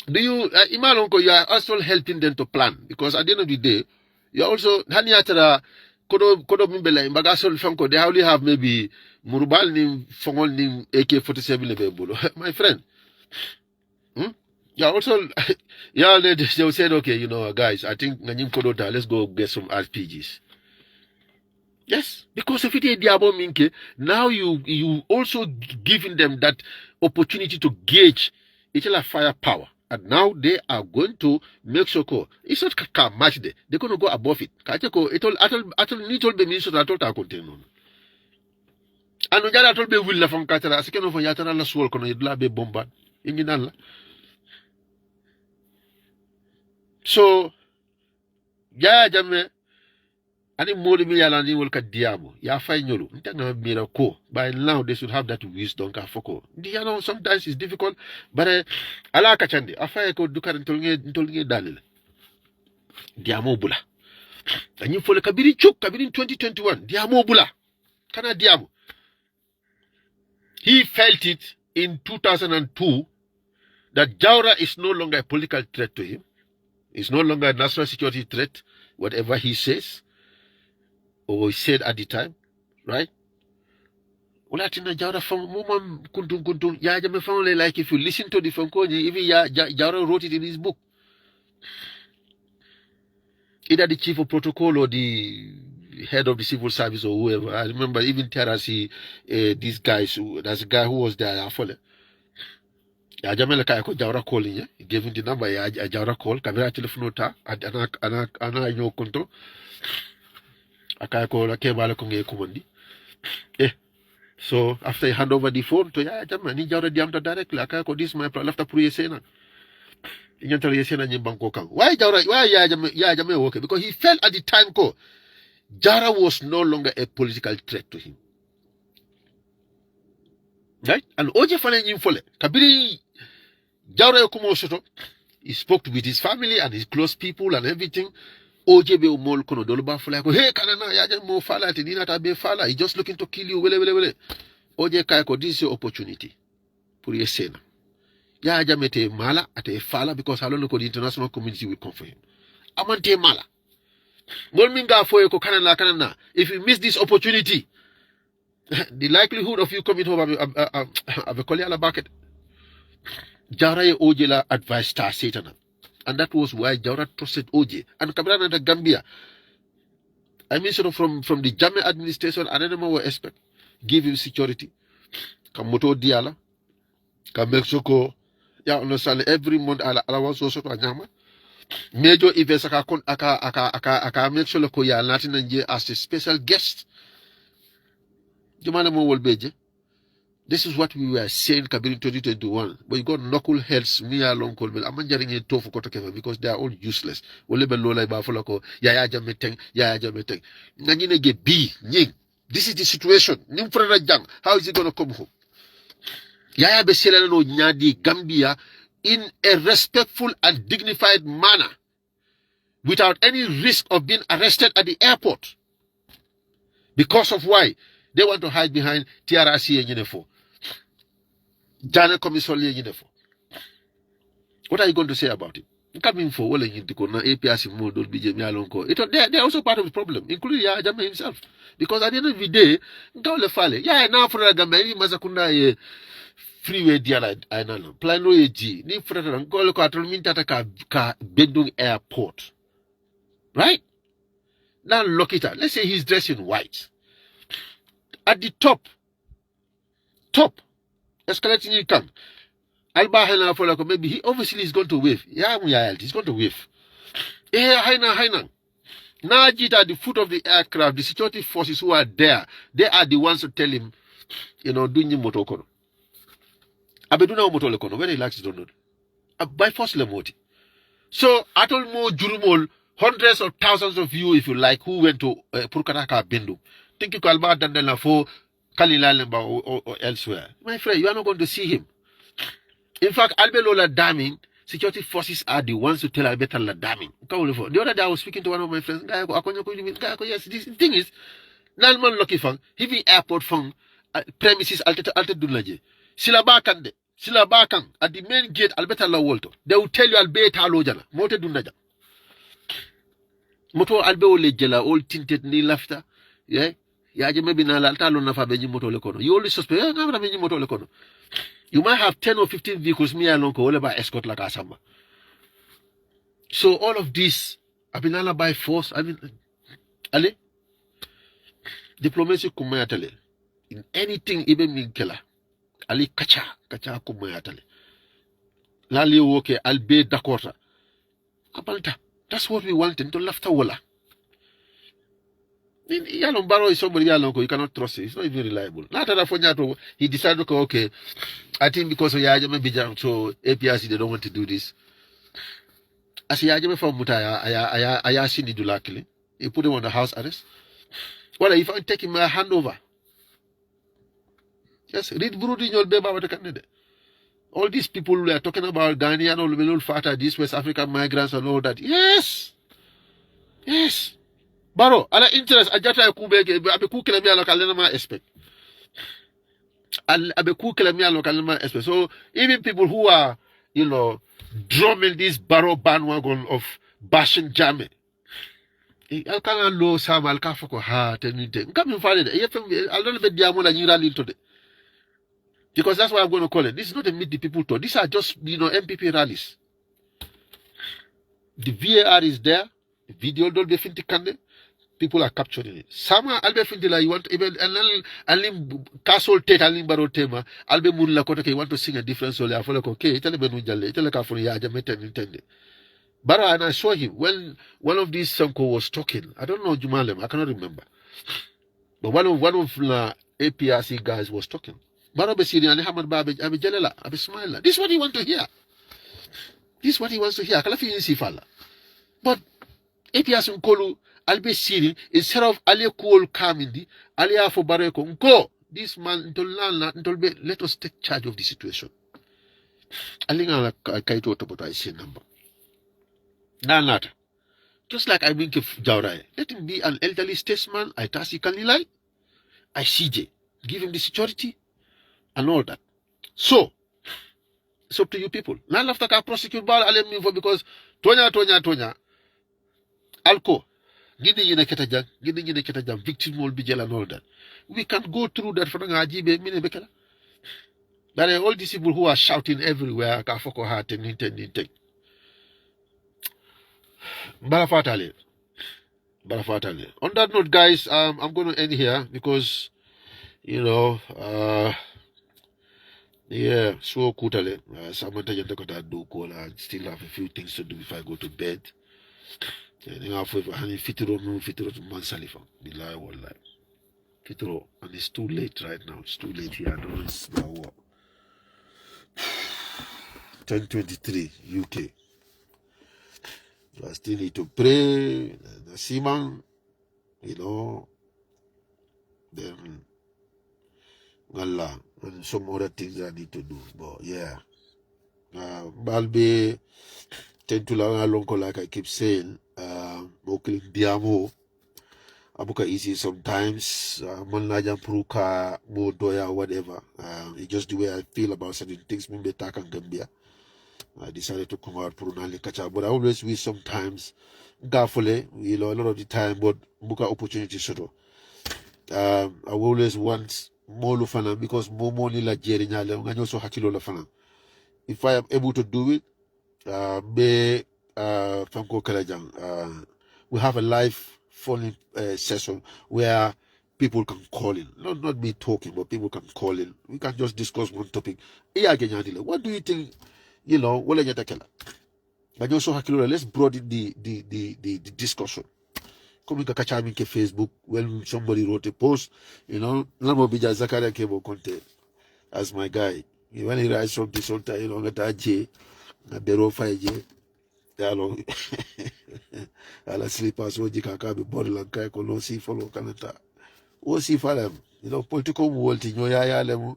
Do you imagine you are also helping them to plan, because at the end of the day you are also haniatara kodo mimbela imbaga sol fanko they only have maybe murubal ni fongol ni AK-47 lebe. My friend. Yeah, also, yeah, they said, okay, you know, guys, I think Kodota, let's go get some RPGs. Yes, because if it is Diabo Minke, now you also giving them that opportunity to gauge each other firepower. And now they are going to make sure it's not match there. They're going to go above it. It all need to be means that all continue. And when you told me will from Katara, second of Yatara la swol kono yidla be bomba. Inginala. So, ya jame, ani modi mi yala ni wol ka diamo. Ya fay nyolu. Ntanga mira ko. By now they should have that wisdom ka foko. You know, sometimes it's difficult, but ala ka chande. Afay ko dukar ntolnge dalil. Diamo bula. Anyi fole kabiri chuk kabiri 2021. Diamo bula. Kana diamo. He felt it in 2002 that Jaura is no longer a political threat to him. It's no longer a national security threat, whatever he says, or he said at the time, right? Ulatina Jaura from Mumam Kuntun, Yajame family, like if you listen to the Fonkoji, even Jaura wrote it in his book. Either the chief of protocol or the head of the civil service or whoever. I remember even Terasi, these guys, there's a guy who was there, Afole. Jamela Kayako Jaura calling, he gave him the number, Jaura call, Kamera telephonota, Ana Yo Konto, Akayako Kebala Konge Kumandi. So after he hand over the phone to Jama, he Jaura Diamta directly, Akayako, this is my left up Sena. Why Yajame okay? Because he felt at the time Jara was no longer a political threat to him. Right? And Oje Fale Infole, Kabiri Jara Yokumo Soto, he spoke with his family and his close people and everything. Oje be umol kono doluba fala ko hey kanana yaje mo fala tinina tabe fala. He just looking to kill you. Wele. Oje Kayako, this is your opportunity. For your sena. Ya jamete mala ate fala because I don't know the international community will come for him. Amante mala. Molminga foye ko kanana. If you miss this opportunity, the likelihood of you coming home have a koleala bucket. Jara Ojela advised Star Satan. And that was why Jara trusted Oje. And Kabrana the Gambia. I mean sort of from the Jame administration, I don't know what expect. Give him security. Kamoto Diala. Kamexoko. Yeah, understand every month I was also to Anyama. Major events aka make sure ko ya Latin Nigeria as a special guest. Jumana mo wolbeje. This is what we were saying Kabiri 2021. But you got knuckleheads me along kolbel. Amanjaring a tofu kotokefa because they are all useless. Olebe lola ibafulako ya jameteng. Nangine ge B nying. This is the situation. Nimfrana jang. How is he gonna come home? Yaya Beselano Nyadi Gambia in a respectful and dignified manner without any risk of being arrested at the airport. Because of why? They want to hide behind TRC and UNEFO. Jana Commission and UNEFO. What are you going to say about it? Coming for well in APRC mode don't be they're also part of the problem, including Yajama himself. Because at the end of the day, Gole Fale, now for a Gambia, Mazakuna freeway diala ainano plano eji ni frata ngolo ko atol min tata ka Bendung airport, right? Now look at that. Let's say he's dressed in white. At the top escalating you come Alba Hena for like maybe he obviously is going to wave. He's going to wave. Haina. Now at the foot of the aircraft, the security forces who are there, they are the ones to tell him, doing motokono. Abeduna motolekono, when he likes it or not. By force lemoti. So, atolmo jurumol, hundreds of thousands of you, if you like, who went to Purkanaka Bendu. Think you Kalba Dandela for Kalilalemba or elsewhere. My friend, you are not going to see him. In fact, Albelola damning, security forces are the ones who tell Albetala damning. The other day I was speaking to one of my friends. Yes, this thing is, Nalman Lucky Fang, heavy airport fang, premises altered Dulaje. Silabakan at the main gate Albetala Walto. They will tell you Albeta Lojana, Mote Dunaja. moto albe ole jela all tinted ni lafta yeah yaje maybe na la talo na fa be moto le kono you only suspect na be moto le kono you might have 10 or 15 vehicles me alone ko ole ba escort like asamba so all of this abinala by force I mean ale diplomacy kumayatale in anything ibe min kela ali kacha kumayatale lali woke albe d'accord abalta that's what we want into lafta wala Yalon Barrow is somebody Yalon, you cannot trust him. It's not even reliable. Not that he decided, okay, I think because of Yajame Bijam, so APRC, they don't want to do this. As Yajame from Mutaya, I seen it do luckily. He put him on the house arrest. Well, if I take him a handover. Yes, read Burudi Nyol Beba what can all these people who are talking about Ghanaian or Melul Fata, these West African migrants and all that. Yes. Yes. Baro, ala interest ajata kubege abe kukela mi alokalena ma expect. Abe kukela mi alokalena ma expect. So even people who are, drumming this Baro bandwagon of bashing Jame. Alkana low sam alkafoko ha tenite. Come in valid. I'll not be diamond and you rally today. Because that's what I'm going to call it. This is not a meet the people talk. These are just MPP rallies. The VAR is there. The video don't be finti kande. People are capturing it. Sama albe fintila you want to even alim castle tet alim baro tema albe mun la kota ke you want to sing a different song I follow okay itele benu jalle itele ka funi ya jamete nintende. But and I saw him when one of these Sonko was talking. I don't know Jumalem, I cannot remember. But one of the APRC guys was talking. Baro be siri and Hamad Babe abe jalela abe smile. This is what he want to hear. This is what he wants to hear. Kala fi sifala. But APRC Nkolu Albe Siri, instead of Ali Cool Kamindi, Ali Afo Bareko, go! This man, let us take charge of the situation. Alinga Kaito Topota, I say number. Not. Just like I think of Jaurai. Let him be an elderly statesman, I Tasi Kanilai, I CJ. Give him the security and all that. So, it's up to you people. Now, after I prosecute Bal Alem because Tonya, Alco. Gini yine ketajang, victim will be jail and all that. We can't go through that for Ajibe mine bekela. But all these people who are shouting everywhere, Kafoko heart and Nintendo. Barafatale. On that note, guys, I'm going to end here because, yeah, so kutale. Samantha Jantakota do call. I still have a few things to do if I go to bed. And fitro to Mansalifa. Bilai wallahi. Fitro. And it's too late right now. It's too late here. I know it's now what? 10:23 UK. I still need to pray. Nasiman, then Allah and some other things I need to do. But yeah. Balbe tend to long like I keep saying, mokling diamo abuka easy sometimes manlajan pruka mo doya whatever. It's just the way I feel about certain things. Maybe attack and Gambia. I decided to come out Purunali Kacha, but I always wish sometimes Gafole, a lot of the time, but buka opportunity sort I always want more lufana because more money like Jerry Nyale, and also Hakilo Lafana. If I am able to do it, Franco Kalajang, we have a live phone session where people can call in. Not me talking, but people can call in. We can just discuss one topic. What do you think? But also let's broaden the discussion. Come to catch me on Facebook when somebody wrote a post, Namobija Zakaria Kebo Conte as my guy. When he writes something, sometimes get J, Bero 5J, along Ala sleepers, Oji Kakabi, body like Kaiko, no see follow Canada. O see for them, political world in your lemu.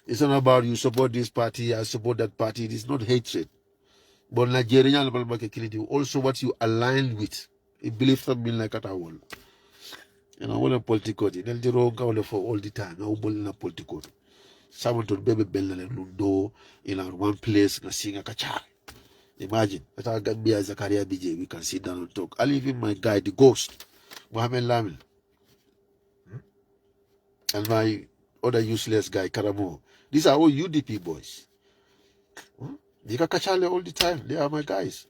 It's not about you support this party, I support that party. It is not hatred. But Nigerian also what you align with. It believes something like at all. When a political, they'll do wrong for all the time. No bullying a political. Someone to baby bell and do in one place, and sing a kacha. Imagine, at our Gambia Zakaria BJ, we can sit down and talk. I'll even my guy, the ghost, Mohammed Lamil, and my other useless guy, Karamo. These are all UDP boys. They can catch all the time. They are my guys.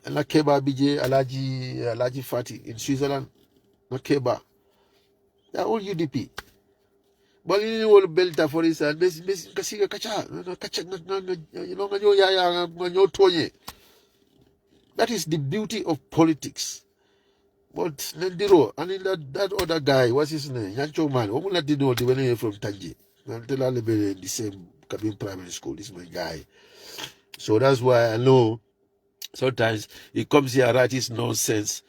And like Keba BJ, Alaji Fati in Switzerland, not Keba. They are all UDP. But in all Belta, for instance, Kasiga Kacha, that is the beauty of politics. But Nandiro, and in that other guy, what's his name? Yancho man. What did know the when from Tangi? The same Kabin primary school. This is my guy. So that's why I know sometimes he comes here write his nonsense.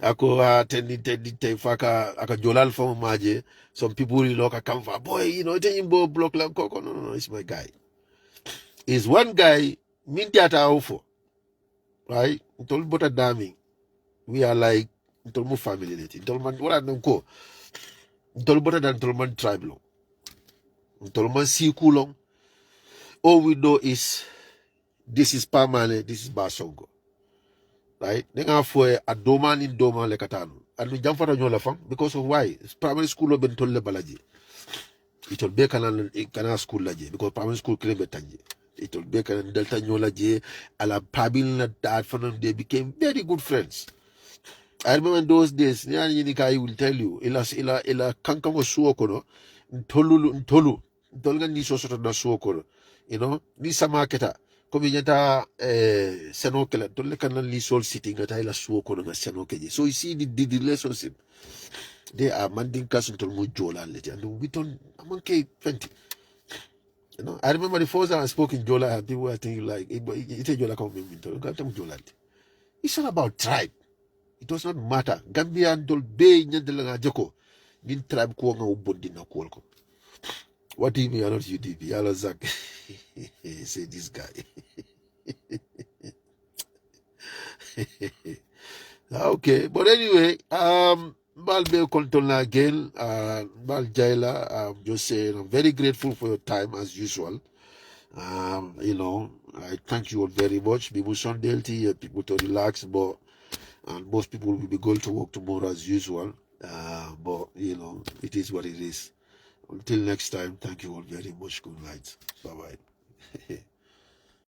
Ako tendi faka aka jolal from maje. Some people will look come for boy, you know, it block like coco. No, it's my guy. Is one guy min theater ofo. Right? Told but a damning. We are like Ntolmo family. Ntolman, what I don't call Ntolbota than Ntolman tribe long. Ntolman Siku long. All we know is this is permanent, this is Basongo. Right? They are for a doman in Doma Lekatano. And we jump for a Yola fam because of why? It's primary school of Bentolle Balaji. It will be a school laje because primary school claim betanji. It will be a Delta Nyola J. Ala Pabil that for them they became very good friends. I remember in those days, I will tell you, ila kankango suokono, ntolu, ntolga ni sosoto na suokono, you know, ni samaketa, komi nyata senokela, tolle kana li sol sitting at ila suokono na senokeje. So you see the relationship, they are manding kas ntolmo jola leti, and we don't, amanke 20. You know, I remember the first time I spoke in Jola, people were thinking like, it's a Jola coming, it's all about tribe. It does not matter. Gambia ndol be nyandela joko. Nin tribe ko nga ubondi na ko. What do you mean? You're not UDP? Yalo Zak. Say this guy. Okay, but anyway, Bal be contola again. Bal Jaila. I'm just saying I'm very grateful for your time as usual. You know, I thank you all very much. People Sunday, people to relax, but. And most people will be going to work tomorrow as usual. But, you know, it is what it is. Until next time, thank you all very much. Good night. Bye-bye.